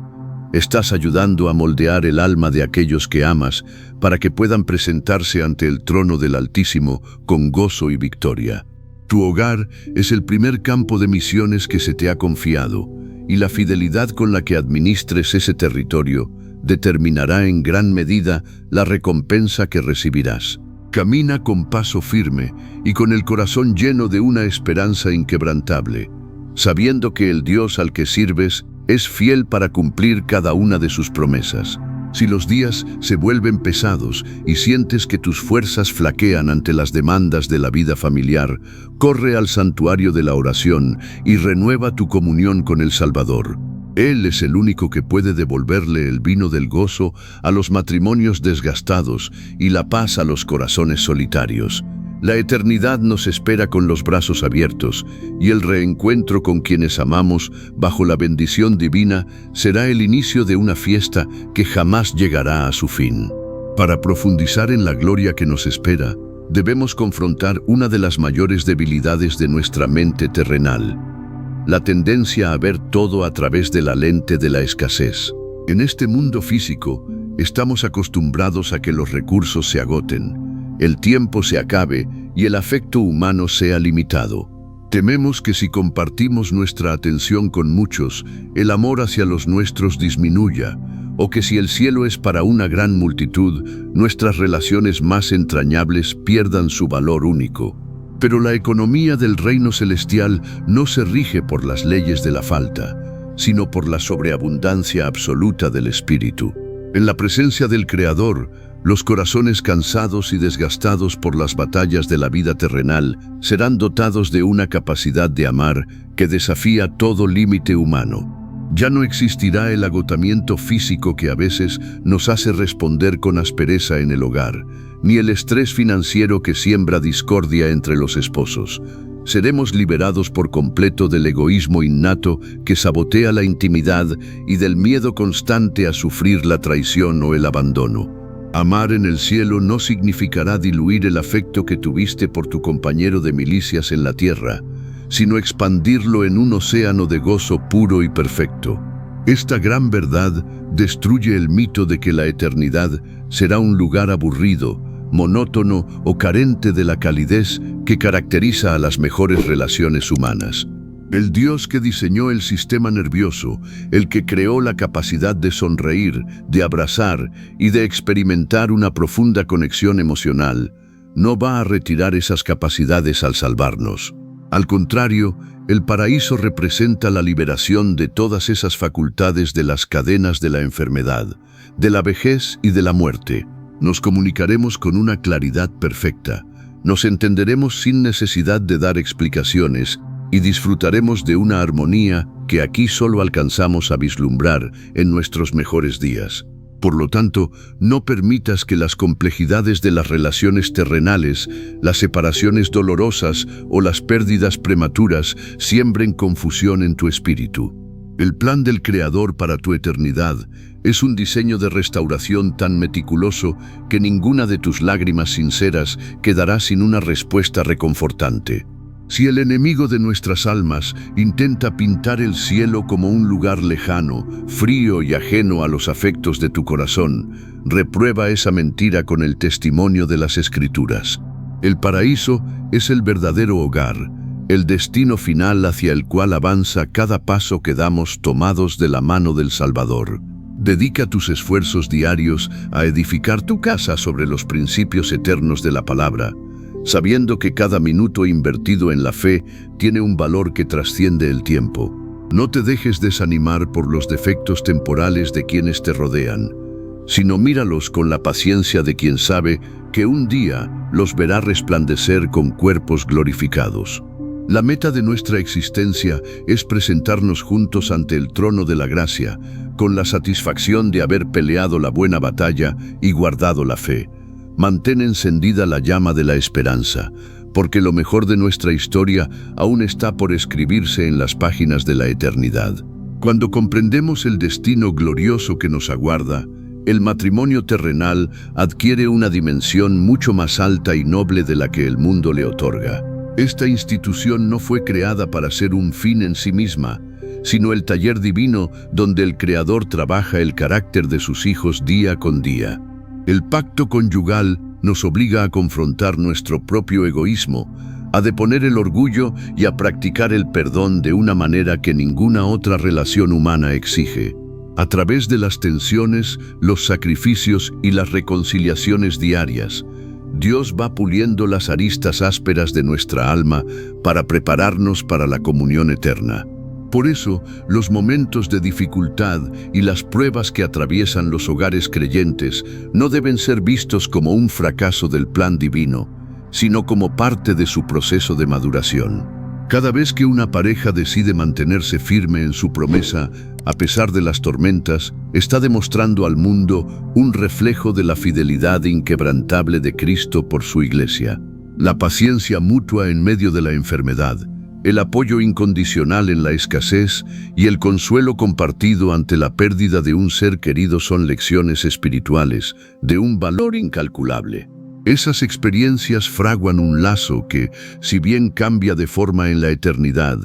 Estás ayudando a moldear el alma de aquellos que amas para que puedan presentarse ante el trono del Altísimo con gozo y victoria. Tu hogar es el primer campo de misiones que se te ha confiado, y la fidelidad con la que administres ese territorio determinará en gran medida la recompensa que recibirás. Camina con paso firme y con el corazón lleno de una esperanza inquebrantable, sabiendo que el Dios al que sirves es fiel para cumplir cada una de sus promesas. Si los días se vuelven pesados y sientes que tus fuerzas flaquean ante las demandas de la vida familiar, corre al santuario de la oración y renueva tu comunión con el Salvador. Él es el único que puede devolverle el vino del gozo a los matrimonios desgastados y la paz a los corazones solitarios. La eternidad nos espera con los brazos abiertos, y el reencuentro con quienes amamos bajo la bendición divina será el inicio de una fiesta que jamás llegará a su fin. Para profundizar en la gloria que nos espera, debemos confrontar una de las mayores debilidades de nuestra mente terrenal: la tendencia a ver todo a través de la lente de la escasez. En este mundo físico, estamos acostumbrados a que los recursos se agoten, el tiempo se acabe y el afecto humano sea limitado. Tememos que si compartimos nuestra atención con muchos, el amor hacia los nuestros disminuya, o que si el cielo es para una gran multitud, nuestras relaciones más entrañables pierdan su valor único. Pero la economía del reino celestial no se rige por las leyes de la falta, sino por la sobreabundancia absoluta del Espíritu. En la presencia del Creador, los corazones cansados y desgastados por las batallas de la vida terrenal serán dotados de una capacidad de amar que desafía todo límite humano. Ya no existirá el agotamiento físico que a veces nos hace responder con aspereza en el hogar, ni el estrés financiero que siembra discordia entre los esposos. Seremos liberados por completo del egoísmo innato que sabotea la intimidad y del miedo constante a sufrir la traición o el abandono. Amar en el cielo no significará diluir el afecto que tuviste por tu compañero de milicias en la tierra, sino expandirlo en un océano de gozo puro y perfecto. Esta gran verdad destruye el mito de que la eternidad será un lugar aburrido, monótono o carente de la calidez que caracteriza a las mejores relaciones humanas. El Dios que diseñó el sistema nervioso, el que creó la capacidad de sonreír, de abrazar y de experimentar una profunda conexión emocional, no va a retirar esas capacidades al salvarnos. Al contrario, el paraíso representa la liberación de todas esas facultades de las cadenas de la enfermedad, de la vejez y de la muerte. Nos comunicaremos con una claridad perfecta, nos entenderemos sin necesidad de dar explicaciones y disfrutaremos de una armonía que aquí solo alcanzamos a vislumbrar en nuestros mejores días. Por lo tanto, no permitas que las complejidades de las relaciones terrenales, las separaciones dolorosas o las pérdidas prematuras siembren confusión en tu espíritu. El plan del Creador para tu eternidad es un diseño de restauración tan meticuloso que ninguna de tus lágrimas sinceras quedará sin una respuesta reconfortante. Si el enemigo de nuestras almas intenta pintar el cielo como un lugar lejano, frío y ajeno a los afectos de tu corazón, reprueba esa mentira con el testimonio de las Escrituras. El paraíso es el verdadero hogar, el destino final hacia el cual avanza cada paso que damos tomados de la mano del Salvador. Dedica tus esfuerzos diarios a edificar tu casa sobre los principios eternos de la palabra, sabiendo que cada minuto invertido en la fe tiene un valor que trasciende el tiempo. No te dejes desanimar por los defectos temporales de quienes te rodean, sino míralos con la paciencia de quien sabe que un día los verá resplandecer con cuerpos glorificados. La meta de nuestra existencia es presentarnos juntos ante el trono de la gracia, con la satisfacción de haber peleado la buena batalla y guardado la fe. Mantén encendida la llama de la esperanza, porque lo mejor de nuestra historia aún está por escribirse en las páginas de la eternidad. Cuando comprendemos el destino glorioso que nos aguarda, el matrimonio terrenal adquiere una dimensión mucho más alta y noble de la que el mundo le otorga. Esta institución no fue creada para ser un fin en sí misma, sino el taller divino donde el Creador trabaja el carácter de sus hijos día con día. El pacto conyugal nos obliga a confrontar nuestro propio egoísmo, a deponer el orgullo y a practicar el perdón de una manera que ninguna otra relación humana exige. A través de las tensiones, los sacrificios y las reconciliaciones diarias, Dios va puliendo las aristas ásperas de nuestra alma para prepararnos para la comunión eterna. Por eso, los momentos de dificultad y las pruebas que atraviesan los hogares creyentes no deben ser vistos como un fracaso del plan divino, sino como parte de su proceso de maduración. Cada vez que una pareja decide mantenerse firme en su promesa, a pesar de las tormentas, está demostrando al mundo un reflejo de la fidelidad inquebrantable de Cristo por su Iglesia. La paciencia mutua en medio de la enfermedad, el apoyo incondicional en la escasez y el consuelo compartido ante la pérdida de un ser querido son lecciones espirituales de un valor incalculable. Esas experiencias fraguan un lazo que, si bien cambia de forma en la eternidad,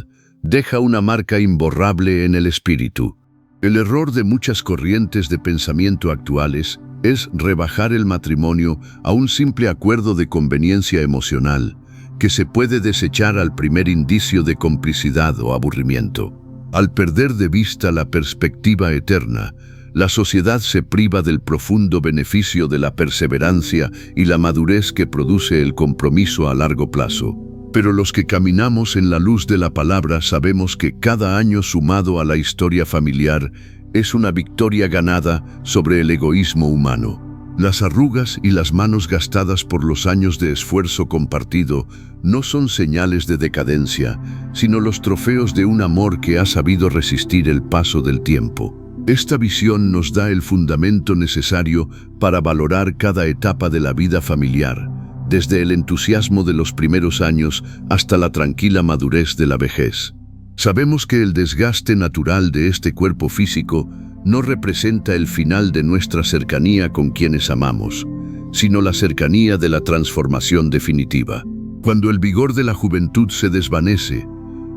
deja una marca imborrable en el espíritu. El error de muchas corrientes de pensamiento actuales es rebajar el matrimonio a un simple acuerdo de conveniencia emocional, que se puede desechar al primer indicio de complicidad o aburrimiento. Al perder de vista la perspectiva eterna, la sociedad se priva del profundo beneficio de la perseverancia y la madurez que produce el compromiso a largo plazo. Pero los que caminamos en la luz de la palabra sabemos que cada año sumado a la historia familiar es una victoria ganada sobre el egoísmo humano. Las arrugas y las manos gastadas por los años de esfuerzo compartido no son señales de decadencia, sino los trofeos de un amor que ha sabido resistir el paso del tiempo. Esta visión nos da el fundamento necesario para valorar cada etapa de la vida familiar, desde el entusiasmo de los primeros años hasta la tranquila madurez de la vejez. Sabemos que el desgaste natural de este cuerpo físico no representa el final de nuestra cercanía con quienes amamos, sino la cercanía de la transformación definitiva. Cuando el vigor de la juventud se desvanece,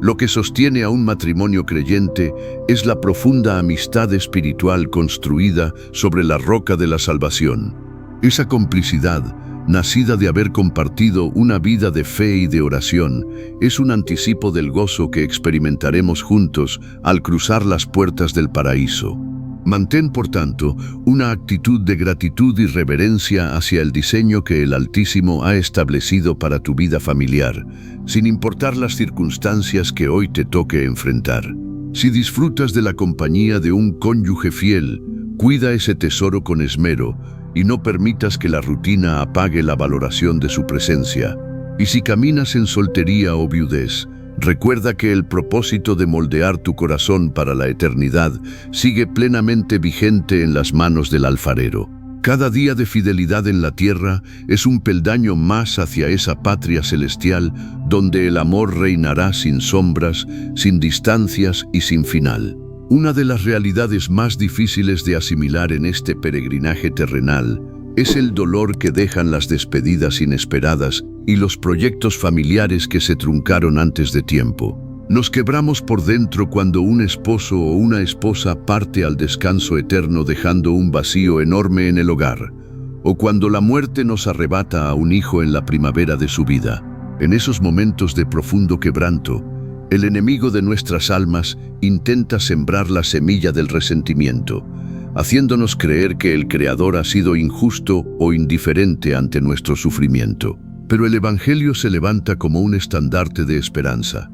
Lo que sostiene a un matrimonio creyente es la profunda amistad espiritual construida sobre la roca de la salvación. Esa complicidad, nacida de haber compartido una vida de fe y de oración, es un anticipo del gozo que experimentaremos juntos al cruzar las puertas del paraíso. Mantén, por tanto, una actitud de gratitud y reverencia hacia el diseño que el Altísimo ha establecido para tu vida familiar, sin importar las circunstancias que hoy te toque enfrentar. Si disfrutas de la compañía de un cónyuge fiel, cuida ese tesoro con esmero y no permitas que la rutina apague la valoración de su presencia. Y si caminas en soltería o viudez, recuerda que el propósito de moldear tu corazón para la eternidad sigue plenamente vigente en las manos del alfarero. Cada día de fidelidad en la tierra es un peldaño más hacia esa patria celestial donde el amor reinará sin sombras, sin distancias y sin final. Una de las realidades más difíciles de asimilar en este peregrinaje terrenal es el dolor que dejan las despedidas inesperadas y los proyectos familiares que se truncaron antes de tiempo. Nos quebramos por dentro cuando un esposo o una esposa parte al descanso eterno dejando un vacío enorme en el hogar, o cuando la muerte nos arrebata a un hijo en la primavera de su vida. En esos momentos de profundo quebranto, el enemigo de nuestras almas intenta sembrar la semilla del resentimiento, haciéndonos creer que el Creador ha sido injusto o indiferente ante nuestro sufrimiento. Pero el Evangelio se levanta como un estandarte de esperanza,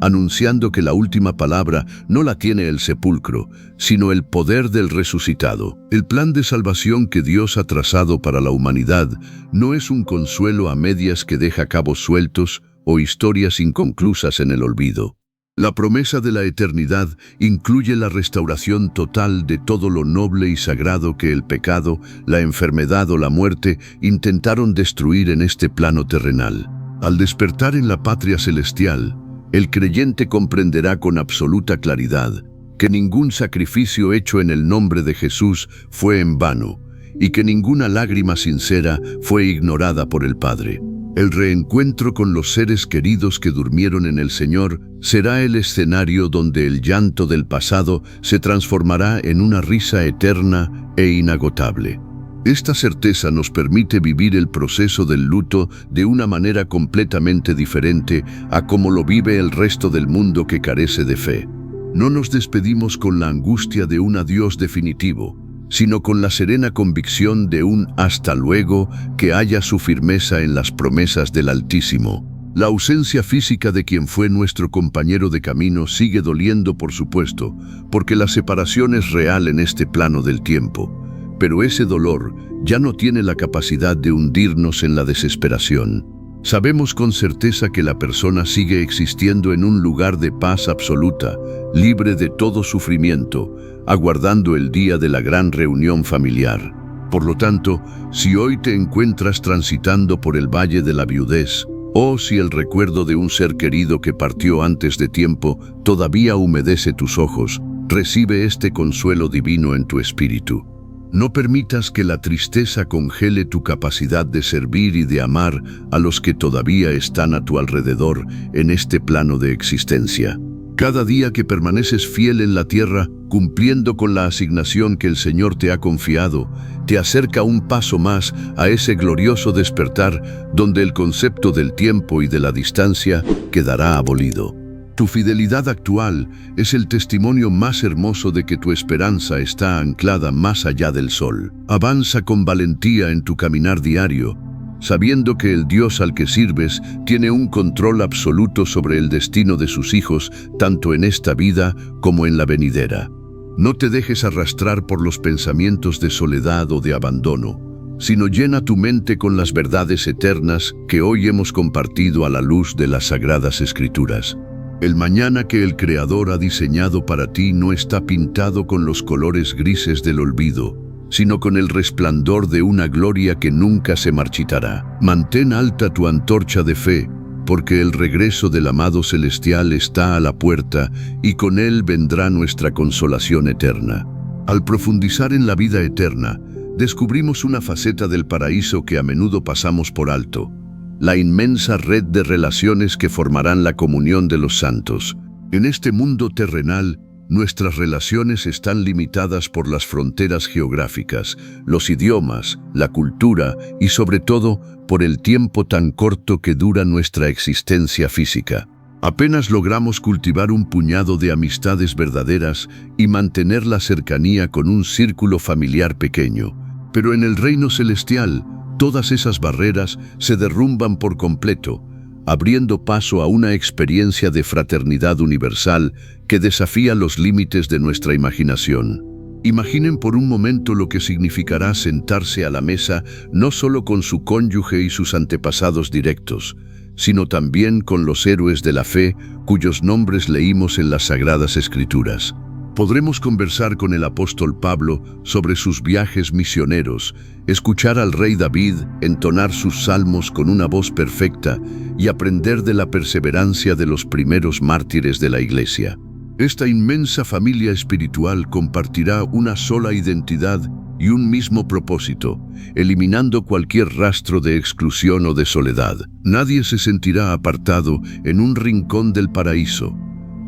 anunciando que la última palabra no la tiene el sepulcro, sino el poder del resucitado. El plan de salvación que Dios ha trazado para la humanidad no es un consuelo a medias que deja cabos sueltos o historias inconclusas en el olvido. La promesa de la eternidad incluye la restauración total de todo lo noble y sagrado que el pecado, la enfermedad o la muerte intentaron destruir en este plano terrenal. Al despertar en la patria celestial, el creyente comprenderá con absoluta claridad que ningún sacrificio hecho en el nombre de Jesús fue en vano y que ninguna lágrima sincera fue ignorada por el Padre. El reencuentro con los seres queridos que durmieron en el Señor será el escenario donde el llanto del pasado se transformará en una risa eterna e inagotable. Esta certeza nos permite vivir el proceso del luto de una manera completamente diferente a como lo vive el resto del mundo que carece de fe. No nos despedimos con la angustia de un adiós definitivo, sino con la serena convicción de un hasta luego que halla su firmeza en las promesas del Altísimo. La ausencia física de quien fue nuestro compañero de camino sigue doliendo, por supuesto, porque la separación es real en este plano del tiempo. Pero ese dolor ya no tiene la capacidad de hundirnos en la desesperación. Sabemos con certeza que la persona sigue existiendo en un lugar de paz absoluta, libre de todo sufrimiento, aguardando el día de la gran reunión familiar. Por lo tanto, si hoy te encuentras transitando por el valle de la viudez, o si el recuerdo de un ser querido que partió antes de tiempo todavía humedece tus ojos, recibe este consuelo divino en tu espíritu. No permitas que la tristeza congele tu capacidad de servir y de amar a los que todavía están a tu alrededor en este plano de existencia. Cada día que permaneces fiel en la tierra, cumpliendo con la asignación que el Señor te ha confiado, te acerca un paso más a ese glorioso despertar donde el concepto del tiempo y de la distancia quedará abolido. Tu fidelidad actual es el testimonio más hermoso de que tu esperanza está anclada más allá del sol. Avanza con valentía en tu caminar diario, sabiendo que el Dios al que sirves tiene un control absoluto sobre el destino de sus hijos, tanto en esta vida como en la venidera. No te dejes arrastrar por los pensamientos de soledad o de abandono, sino llena tu mente con las verdades eternas que hoy hemos compartido a la luz de las Sagradas Escrituras. El mañana que el Creador ha diseñado para ti no está pintado con los colores grises del olvido, sino con el resplandor de una gloria que nunca se marchitará. Mantén alta tu antorcha de fe, porque el regreso del amado celestial está a la puerta y con él vendrá nuestra consolación eterna. Al profundizar en la vida eterna, descubrimos una faceta del paraíso que a menudo pasamos por alto: la inmensa red de relaciones que formarán la comunión de los santos. En este mundo terrenal, nuestras relaciones están limitadas por las fronteras geográficas, los idiomas, la cultura y sobre todo por el tiempo tan corto que dura nuestra existencia física. Apenas logramos cultivar un puñado de amistades verdaderas y mantener la cercanía con un círculo familiar pequeño. Pero en el reino celestial, todas esas barreras se derrumban por completo, abriendo paso a una experiencia de fraternidad universal que desafía los límites de nuestra imaginación. Imaginen por un momento lo que significará sentarse a la mesa no solo con su cónyuge y sus antepasados directos, sino también con los héroes de la fe cuyos nombres leímos en las Sagradas Escrituras. Podremos conversar con el apóstol Pablo sobre sus viajes misioneros, escuchar al rey David entonar sus salmos con una voz perfecta y aprender de la perseverancia de los primeros mártires de la Iglesia. Esta inmensa familia espiritual compartirá una sola identidad y un mismo propósito, eliminando cualquier rastro de exclusión o de soledad. Nadie se sentirá apartado en un rincón del paraíso,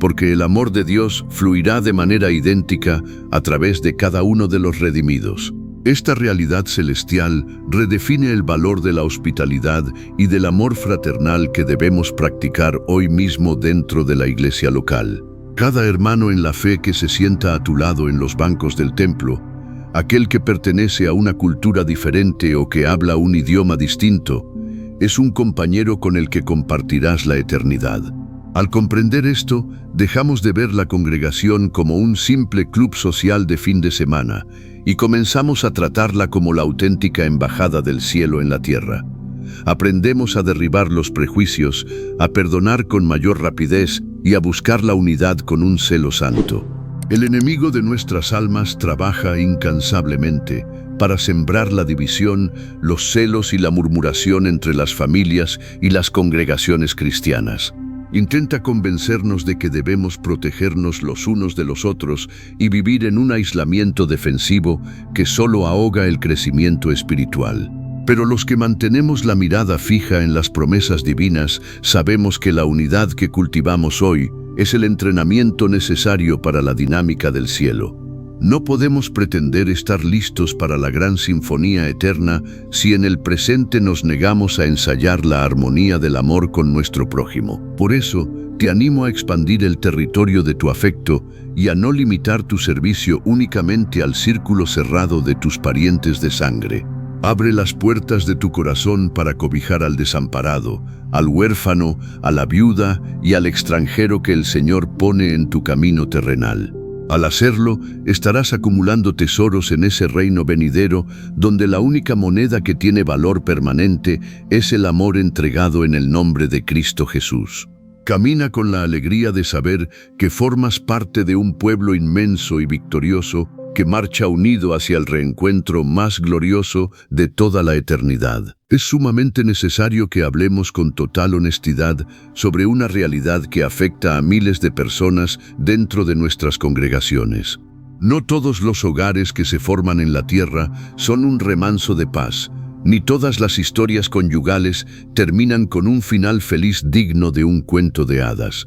porque el amor de Dios fluirá de manera idéntica a través de cada uno de los redimidos. Esta realidad celestial redefine el valor de la hospitalidad y del amor fraternal que debemos practicar hoy mismo dentro de la iglesia local. Cada hermano en la fe que se sienta a tu lado en los bancos del templo, aquel que pertenece a una cultura diferente o que habla un idioma distinto, es un compañero con el que compartirás la eternidad. Al comprender esto, dejamos de ver la congregación como un simple club social de fin de semana y comenzamos a tratarla como la auténtica embajada del cielo en la tierra. Aprendemos a derribar los prejuicios, a perdonar con mayor rapidez y a buscar la unidad con un celo santo. El enemigo de nuestras almas trabaja incansablemente para sembrar la división, los celos y la murmuración entre las familias y las congregaciones cristianas. Intenta convencernos de que debemos protegernos los unos de los otros y vivir en un aislamiento defensivo que solo ahoga el crecimiento espiritual. Pero los que mantenemos la mirada fija en las promesas divinas sabemos que la unidad que cultivamos hoy es el entrenamiento necesario para la dinámica del cielo. No podemos pretender estar listos para la gran sinfonía eterna si en el presente nos negamos a ensayar la armonía del amor con nuestro prójimo. Por eso, te animo a expandir el territorio de tu afecto y a no limitar tu servicio únicamente al círculo cerrado de tus parientes de sangre. Abre las puertas de tu corazón para cobijar al desamparado, al huérfano, a la viuda y al extranjero que el Señor pone en tu camino terrenal. Al hacerlo, estarás acumulando tesoros en ese reino venidero donde la única moneda que tiene valor permanente es el amor entregado en el nombre de Cristo Jesús. Camina con la alegría de saber que formas parte de un pueblo inmenso y victorioso que marcha unido hacia el reencuentro más glorioso de toda la eternidad. Es sumamente necesario que hablemos con total honestidad sobre una realidad que afecta a miles de personas dentro de nuestras congregaciones. No todos los hogares que se forman en la tierra son un remanso de paz, ni todas las historias conyugales terminan con un final feliz digno de un cuento de hadas.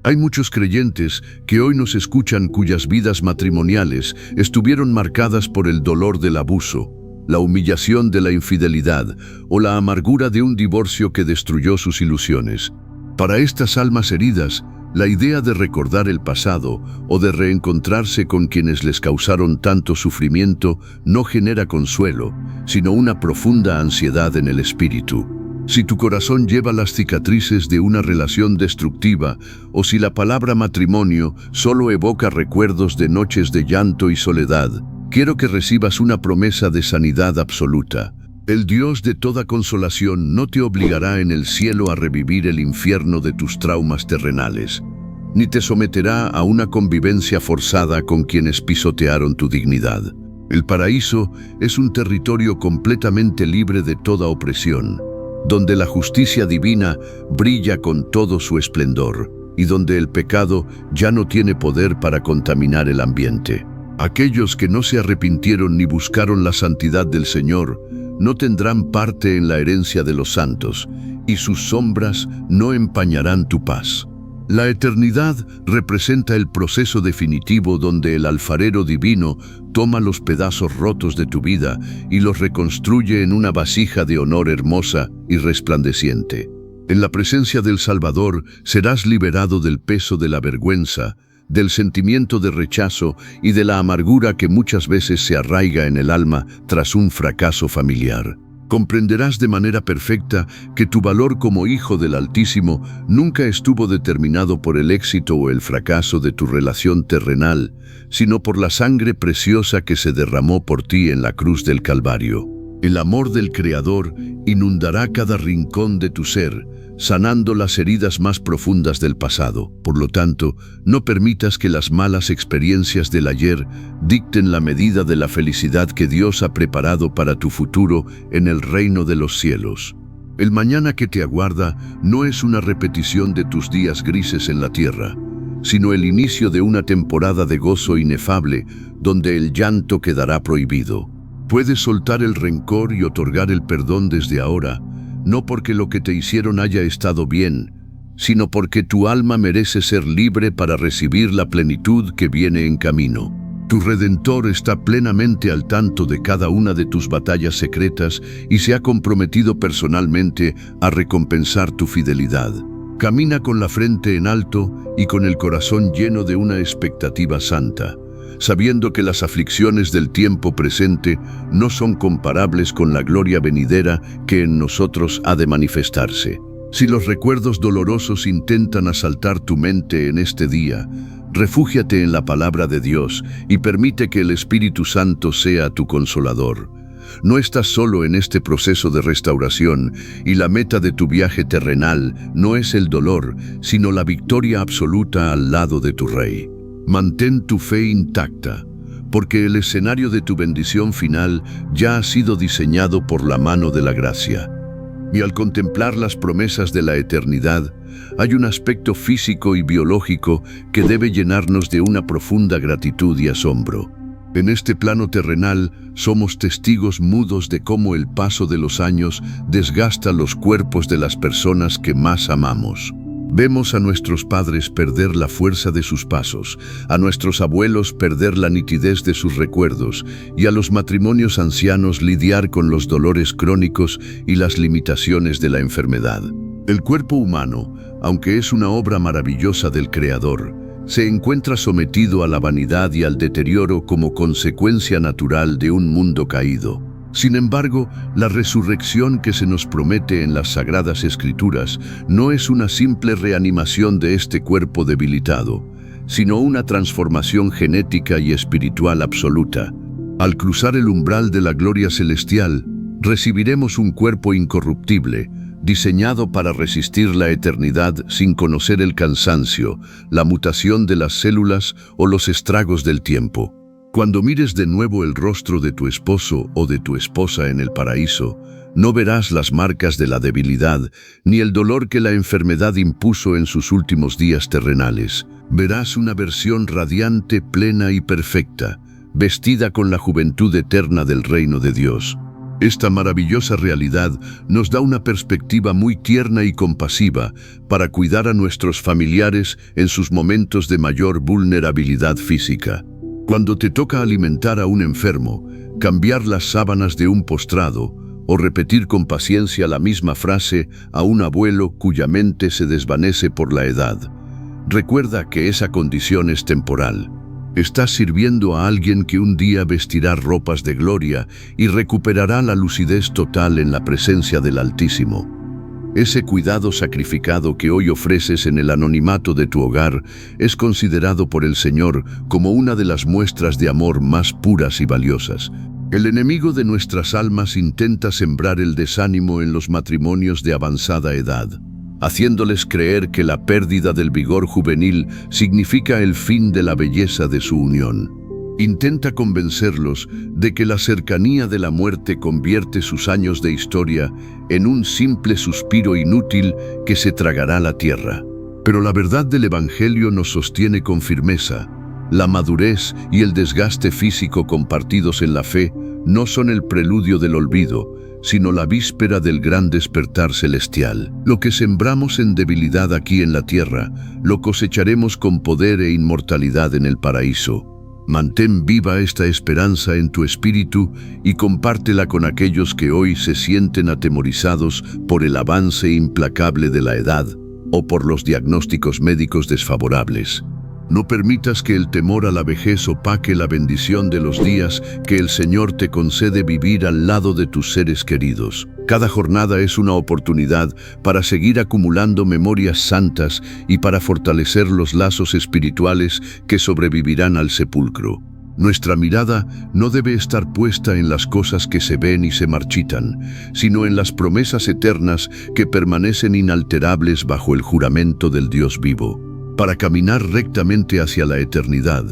Hay muchos creyentes que hoy nos escuchan cuyas vidas matrimoniales estuvieron marcadas por el dolor del abuso, la humillación de la infidelidad o la amargura de un divorcio que destruyó sus ilusiones. Para estas almas heridas, la idea de recordar el pasado o de reencontrarse con quienes les causaron tanto sufrimiento no genera consuelo, sino una profunda ansiedad en el espíritu. Si tu corazón lleva las cicatrices de una relación destructiva o si la palabra matrimonio solo evoca recuerdos de noches de llanto y soledad, quiero que recibas una promesa de sanidad absoluta. El Dios de toda consolación no te obligará en el cielo a revivir el infierno de tus traumas terrenales, ni te someterá a una convivencia forzada con quienes pisotearon tu dignidad. El paraíso es un territorio completamente libre de toda opresión, donde la justicia divina brilla con todo su esplendor y donde el pecado ya no tiene poder para contaminar el ambiente. Aquellos que no se arrepintieron ni buscaron la santidad del Señor no tendrán parte en la herencia de los santos, y sus sombras no empañarán tu paz. La eternidad representa el proceso definitivo donde el alfarero divino toma los pedazos rotos de tu vida y los reconstruye en una vasija de honor hermosa y resplandeciente. En la presencia del Salvador serás liberado del peso de la vergüenza, del sentimiento de rechazo y de la amargura que muchas veces se arraiga en el alma tras un fracaso familiar. Comprenderás de manera perfecta que tu valor como hijo del Altísimo nunca estuvo determinado por el éxito o el fracaso de tu relación terrenal, sino por la sangre preciosa que se derramó por ti en la cruz del Calvario. El amor del Creador inundará cada rincón de tu ser, sanando las heridas más profundas del pasado. Por lo tanto, no permitas que las malas experiencias del ayer dicten la medida de la felicidad que Dios ha preparado para tu futuro en el reino de los cielos. El mañana que te aguarda no es una repetición de tus días grises en la tierra, sino el inicio de una temporada de gozo inefable donde el llanto quedará prohibido. Puedes soltar el rencor y otorgar el perdón desde ahora, no porque lo que te hicieron haya estado bien, sino porque tu alma merece ser libre para recibir la plenitud que viene en camino. Tu Redentor está plenamente al tanto de cada una de tus batallas secretas y se ha comprometido personalmente a recompensar tu fidelidad. Camina con la frente en alto y con el corazón lleno de una expectativa santa, sabiendo que las aflicciones del tiempo presente no son comparables con la gloria venidera que en nosotros ha de manifestarse. Si los recuerdos dolorosos intentan asaltar tu mente en este día, refúgiate en la palabra de Dios y permite que el Espíritu Santo sea tu consolador. No estás solo en este proceso de restauración y la meta de tu viaje terrenal no es el dolor, sino la victoria absoluta al lado de tu Rey. Mantén tu fe intacta, porque el escenario de tu bendición final ya ha sido diseñado por la mano de la gracia. Y al contemplar las promesas de la eternidad, hay un aspecto físico y biológico que debe llenarnos de una profunda gratitud y asombro. En este plano terrenal, somos testigos mudos de cómo el paso de los años desgasta los cuerpos de las personas que más amamos. Vemos a nuestros padres perder la fuerza de sus pasos, a nuestros abuelos perder la nitidez de sus recuerdos y a los matrimonios ancianos lidiar con los dolores crónicos y las limitaciones de la enfermedad. El cuerpo humano, aunque es una obra maravillosa del Creador, se encuentra sometido a la vanidad y al deterioro como consecuencia natural de un mundo caído. Sin embargo, la resurrección que se nos promete en las Sagradas Escrituras no es una simple reanimación de este cuerpo debilitado, sino una transformación genética y espiritual absoluta. Al cruzar el umbral de la gloria celestial, recibiremos un cuerpo incorruptible, diseñado para resistir la eternidad sin conocer el cansancio, la mutación de las células o los estragos del tiempo. Cuando mires de nuevo el rostro de tu esposo o de tu esposa en el paraíso, no verás las marcas de la debilidad ni el dolor que la enfermedad impuso en sus últimos días terrenales. Verás una versión radiante, plena y perfecta, vestida con la juventud eterna del reino de Dios. Esta maravillosa realidad nos da una perspectiva muy tierna y compasiva para cuidar a nuestros familiares en sus momentos de mayor vulnerabilidad física. Cuando te toca alimentar a un enfermo, cambiar las sábanas de un postrado o repetir con paciencia la misma frase a un abuelo cuya mente se desvanece por la edad, recuerda que esa condición es temporal. Estás sirviendo a alguien que un día vestirá ropas de gloria y recuperará la lucidez total en la presencia del Altísimo. Ese cuidado sacrificado que hoy ofreces en el anonimato de tu hogar es considerado por el Señor como una de las muestras de amor más puras y valiosas. El enemigo de nuestras almas intenta sembrar el desánimo en los matrimonios de avanzada edad, haciéndoles creer que la pérdida del vigor juvenil significa el fin de la belleza de su unión. Intenta convencerlos de que la cercanía de la muerte convierte sus años de historia en un simple suspiro inútil que se tragará la tierra. Pero la verdad del Evangelio nos sostiene con firmeza. La madurez y el desgaste físico compartidos en la fe no son el preludio del olvido, sino la víspera del gran despertar celestial. Lo que sembramos en debilidad aquí en la tierra, lo cosecharemos con poder e inmortalidad en el paraíso. Mantén viva esta esperanza en tu espíritu y compártela con aquellos que hoy se sienten atemorizados por el avance implacable de la edad o por los diagnósticos médicos desfavorables. No permitas que el temor a la vejez opaque la bendición de los días que el Señor te concede vivir al lado de tus seres queridos. Cada jornada es una oportunidad para seguir acumulando memorias santas y para fortalecer los lazos espirituales que sobrevivirán al sepulcro. Nuestra mirada no debe estar puesta en las cosas que se ven y se marchitan, sino en las promesas eternas que permanecen inalterables bajo el juramento del Dios vivo. Para caminar rectamente hacia la eternidad,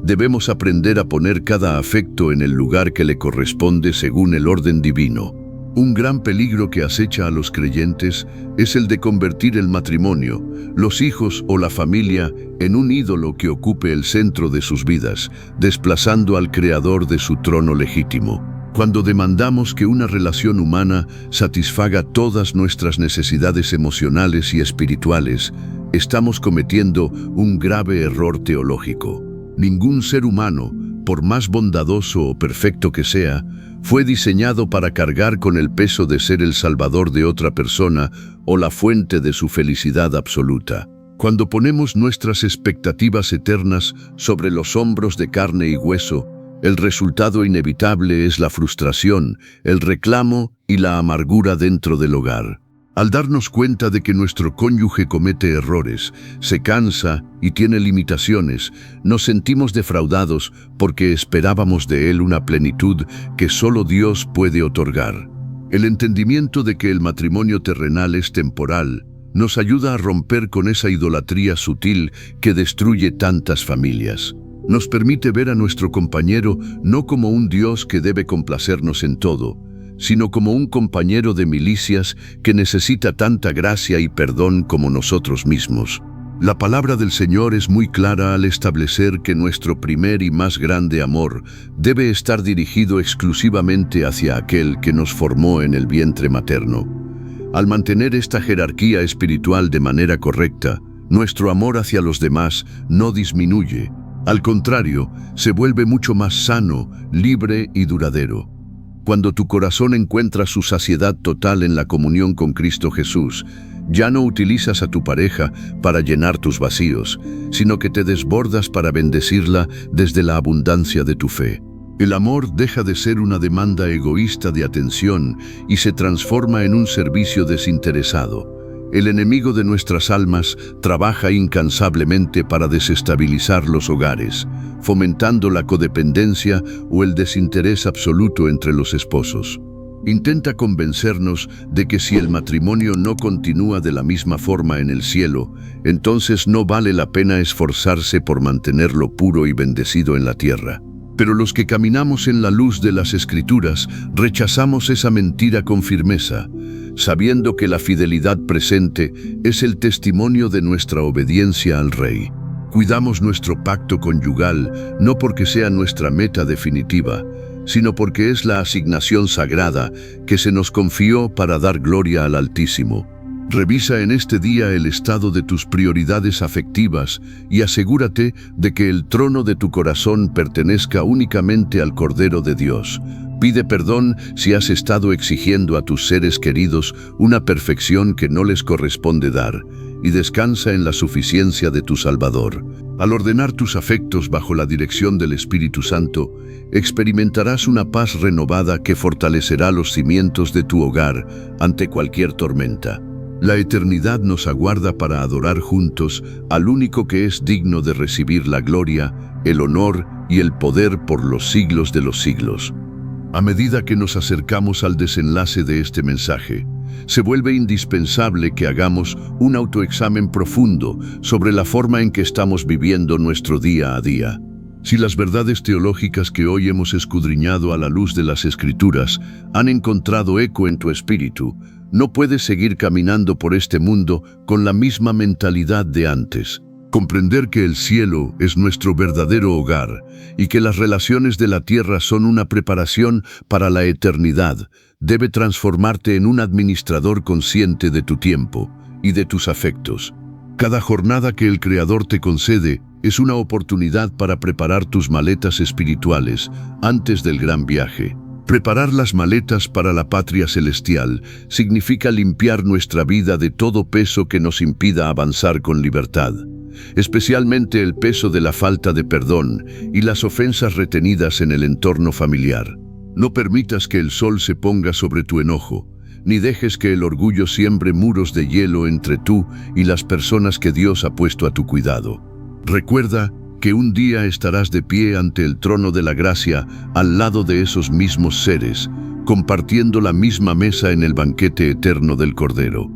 debemos aprender a poner cada afecto en el lugar que le corresponde según el orden divino. Un gran peligro que acecha a los creyentes es el de convertir el matrimonio, los hijos o la familia en un ídolo que ocupe el centro de sus vidas, desplazando al Creador de su trono legítimo. Cuando demandamos que una relación humana satisfaga todas nuestras necesidades emocionales y espirituales, estamos cometiendo un grave error teológico. Ningún ser humano, por más bondadoso o perfecto que sea, fue diseñado para cargar con el peso de ser el salvador de otra persona o la fuente de su felicidad absoluta. Cuando ponemos nuestras expectativas eternas sobre los hombros de carne y hueso, el resultado inevitable es la frustración, el reclamo y la amargura dentro del hogar. Al darnos cuenta de que nuestro cónyuge comete errores, se cansa y tiene limitaciones, nos sentimos defraudados porque esperábamos de él una plenitud que solo Dios puede otorgar. El entendimiento de que el matrimonio terrenal es temporal nos ayuda a romper con esa idolatría sutil que destruye tantas familias. Nos permite ver a nuestro compañero no como un Dios que debe complacernos en todo, sino como un compañero de milicias que necesita tanta gracia y perdón como nosotros mismos. La palabra del Señor es muy clara al establecer que nuestro primer y más grande amor debe estar dirigido exclusivamente hacia aquel que nos formó en el vientre materno. Al mantener esta jerarquía espiritual de manera correcta, nuestro amor hacia los demás no disminuye. Al contrario, se vuelve mucho más sano, libre y duradero. Cuando tu corazón encuentra su saciedad total en la comunión con Cristo Jesús, ya no utilizas a tu pareja para llenar tus vacíos, sino que te desbordas para bendecirla desde la abundancia de tu fe. El amor deja de ser una demanda egoísta de atención y se transforma en un servicio desinteresado. El enemigo de nuestras almas trabaja incansablemente para desestabilizar los hogares, fomentando la codependencia o el desinterés absoluto entre los esposos. Intenta convencernos de que si el matrimonio no continúa de la misma forma en el cielo, entonces no vale la pena esforzarse por mantenerlo puro y bendecido en la tierra. Pero los que caminamos en la luz de las Escrituras rechazamos esa mentira con firmeza, sabiendo que la fidelidad presente es el testimonio de nuestra obediencia al Rey. Cuidamos nuestro pacto conyugal no porque sea nuestra meta definitiva, sino porque es la asignación sagrada que se nos confió para dar gloria al Altísimo. Revisa en este día el estado de tus prioridades afectivas y asegúrate de que el trono de tu corazón pertenezca únicamente al Cordero de Dios. Pide perdón si has estado exigiendo a tus seres queridos una perfección que no les corresponde dar, y descansa en la suficiencia de tu Salvador. Al ordenar tus afectos bajo la dirección del Espíritu Santo, experimentarás una paz renovada que fortalecerá los cimientos de tu hogar ante cualquier tormenta. La eternidad nos aguarda para adorar juntos al único que es digno de recibir la gloria, el honor y el poder por los siglos de los siglos. A medida que nos acercamos al desenlace de este mensaje, se vuelve indispensable que hagamos un autoexamen profundo sobre la forma en que estamos viviendo nuestro día a día. Si las verdades teológicas que hoy hemos escudriñado a la luz de las Escrituras han encontrado eco en tu espíritu, no puedes seguir caminando por este mundo con la misma mentalidad de antes. Comprender que el cielo es nuestro verdadero hogar y que las relaciones de la tierra son una preparación para la eternidad debe transformarte en un administrador consciente de tu tiempo y de tus afectos. Cada jornada que el Creador te concede es una oportunidad para preparar tus maletas espirituales antes del gran viaje. Preparar las maletas para la patria celestial significa limpiar nuestra vida de todo peso que nos impida avanzar con libertad, especialmente el peso de la falta de perdón y las ofensas retenidas en el entorno familiar. No permitas que el sol se ponga sobre tu enojo, ni dejes que el orgullo siembre muros de hielo entre tú y las personas que Dios ha puesto a tu cuidado. Recuerda que un día estarás de pie ante el trono de la gracia al lado de esos mismos seres, compartiendo la misma mesa en el banquete eterno del Cordero.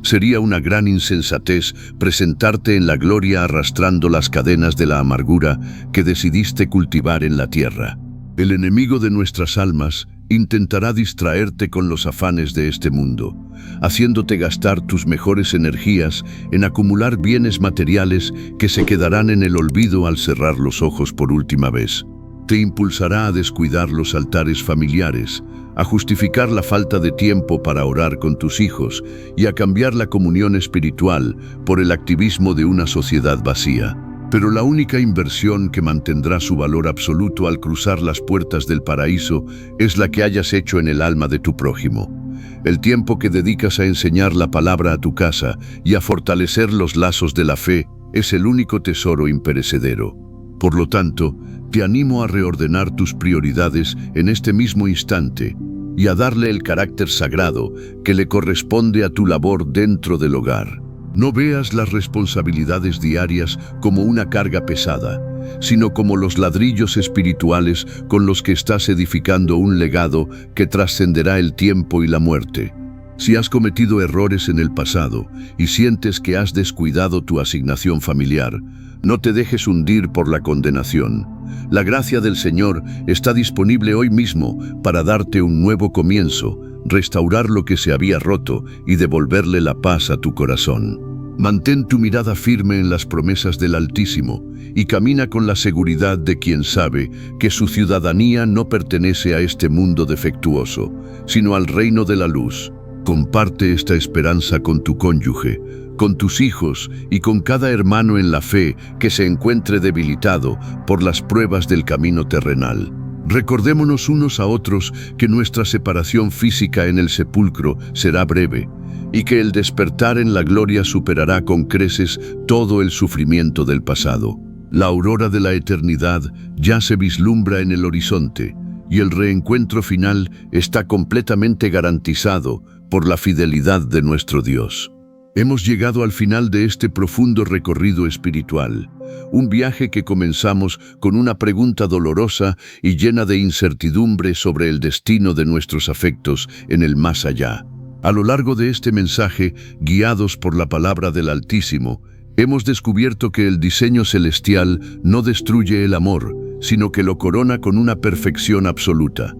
Sería una gran insensatez presentarte en la gloria arrastrando las cadenas de la amargura que decidiste cultivar en la tierra. El enemigo de nuestras almas intentará distraerte con los afanes de este mundo, haciéndote gastar tus mejores energías en acumular bienes materiales que se quedarán en el olvido al cerrar los ojos por última vez. Te impulsará a descuidar los altares familiares, a justificar la falta de tiempo para orar con tus hijos y a cambiar la comunión espiritual por el activismo de una sociedad vacía. Pero la única inversión que mantendrá su valor absoluto al cruzar las puertas del paraíso es la que hayas hecho en el alma de tu prójimo. El tiempo que dedicas a enseñar la palabra a tu casa y a fortalecer los lazos de la fe es el único tesoro imperecedero. Por lo tanto, te animo a reordenar tus prioridades en este mismo instante y a darle el carácter sagrado que le corresponde a tu labor dentro del hogar. No veas las responsabilidades diarias como una carga pesada, sino como los ladrillos espirituales con los que estás edificando un legado que trascenderá el tiempo y la muerte. Si has cometido errores en el pasado y sientes que has descuidado tu asignación familiar, no te dejes hundir por la condenación. La gracia del Señor está disponible hoy mismo para darte un nuevo comienzo, restaurar lo que se había roto y devolverle la paz a tu corazón. Mantén tu mirada firme en las promesas del Altísimo y camina con la seguridad de quien sabe que su ciudadanía no pertenece a este mundo defectuoso, sino al reino de la luz. Comparte esta esperanza con tu cónyuge, con tus hijos y con cada hermano en la fe que se encuentre debilitado por las pruebas del camino terrenal. Recordémonos unos a otros que nuestra separación física en el sepulcro será breve y que el despertar en la gloria superará con creces todo el sufrimiento del pasado. La aurora de la eternidad ya se vislumbra en el horizonte y el reencuentro final está completamente garantizado por la fidelidad de nuestro Dios. Hemos llegado al final de este profundo recorrido espiritual, un viaje que comenzamos con una pregunta dolorosa y llena de incertidumbre sobre el destino de nuestros afectos en el más allá. A lo largo de este mensaje, guiados por la palabra del Altísimo, hemos descubierto que el diseño celestial no destruye el amor, sino que lo corona con una perfección absoluta.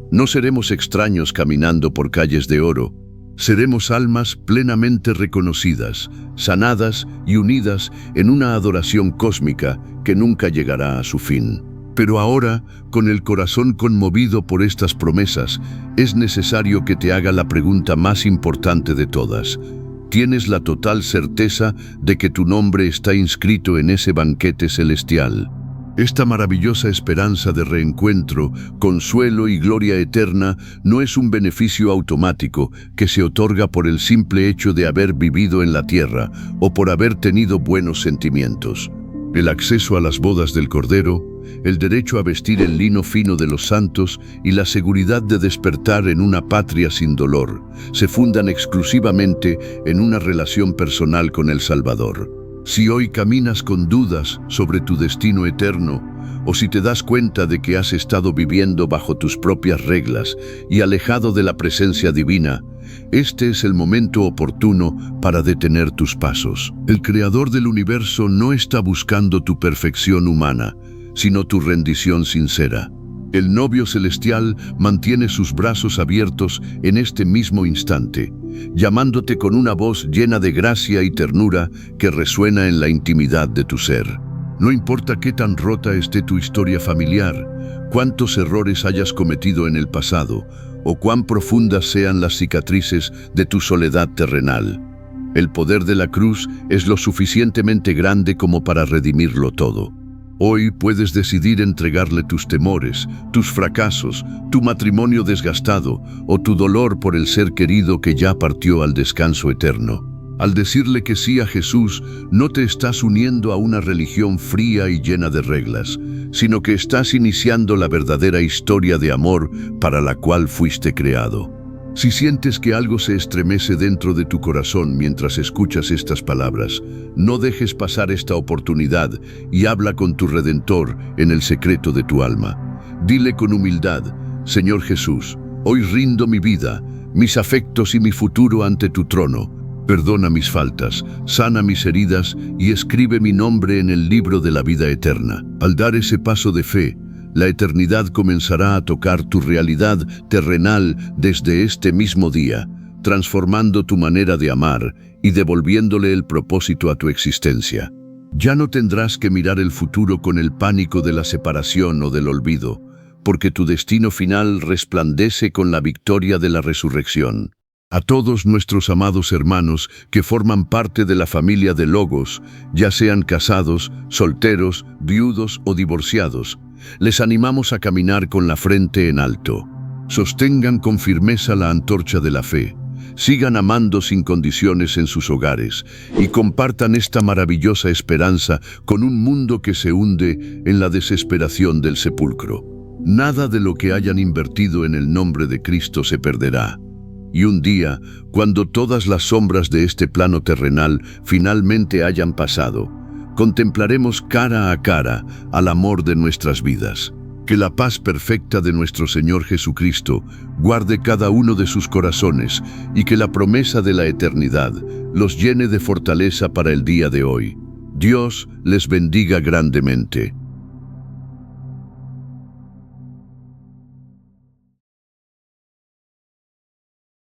No seremos extraños caminando por calles de oro. Seremos almas plenamente reconocidas, sanadas y unidas en una adoración cósmica que nunca llegará a su fin. Pero ahora, con el corazón conmovido por estas promesas, es necesario que te haga la pregunta más importante de todas. ¿Tienes la total certeza de que tu nombre está inscrito en ese banquete celestial? Esta maravillosa esperanza de reencuentro, consuelo y gloria eterna no es un beneficio automático que se otorga por el simple hecho de haber vivido en la tierra o por haber tenido buenos sentimientos. El acceso a las bodas del Cordero, el derecho a vestir el lino fino de los santos y la seguridad de despertar en una patria sin dolor se fundan exclusivamente en una relación personal con el Salvador. Si hoy caminas con dudas sobre tu destino eterno, o si te das cuenta de que has estado viviendo bajo tus propias reglas y alejado de la presencia divina, este es el momento oportuno para detener tus pasos. El Creador del universo no está buscando tu perfección humana, sino tu rendición sincera. El novio celestial mantiene sus brazos abiertos en este mismo instante, llamándote con una voz llena de gracia y ternura que resuena en la intimidad de tu ser. No importa qué tan rota esté tu historia familiar, cuántos errores hayas cometido en el pasado, o cuán profundas sean las cicatrices de tu soledad terrenal. El poder de la cruz es lo suficientemente grande como para redimirlo todo. Hoy puedes decidir entregarle tus temores, tus fracasos, tu matrimonio desgastado o tu dolor por el ser querido que ya partió al descanso eterno. Al decirle que sí a Jesús, no te estás uniendo a una religión fría y llena de reglas, sino que estás iniciando la verdadera historia de amor para la cual fuiste creado. Si sientes que algo se estremece dentro de tu corazón mientras escuchas estas palabras, no dejes pasar esta oportunidad y habla con tu Redentor en el secreto de tu alma. Dile con humildad: Señor Jesús, hoy rindo mi vida, mis afectos y mi futuro ante tu trono. Perdona mis faltas, sana mis heridas y escribe mi nombre en el libro de la vida eterna. Al dar ese paso de fe, la eternidad comenzará a tocar tu realidad terrenal desde este mismo día, transformando tu manera de amar y devolviéndole el propósito a tu existencia. Ya no tendrás que mirar el futuro con el pánico de la separación o del olvido, porque tu destino final resplandece con la victoria de la resurrección. A todos nuestros amados hermanos que forman parte de la familia de Logos, ya sean casados, solteros, viudos o divorciados, les animamos a caminar con la frente en alto. Sostengan con firmeza la antorcha de la fe, sigan amando sin condiciones en sus hogares y compartan esta maravillosa esperanza con un mundo que se hunde en la desesperación del sepulcro. Nada de lo que hayan invertido en el nombre de Cristo se perderá. Y un día, cuando todas las sombras de este plano terrenal finalmente hayan pasado, contemplaremos cara a cara al amor de nuestras vidas. Que la paz perfecta de nuestro Señor Jesucristo guarde cada uno de sus corazones y que la promesa de la eternidad los llene de fortaleza para el día de hoy. Dios les bendiga grandemente.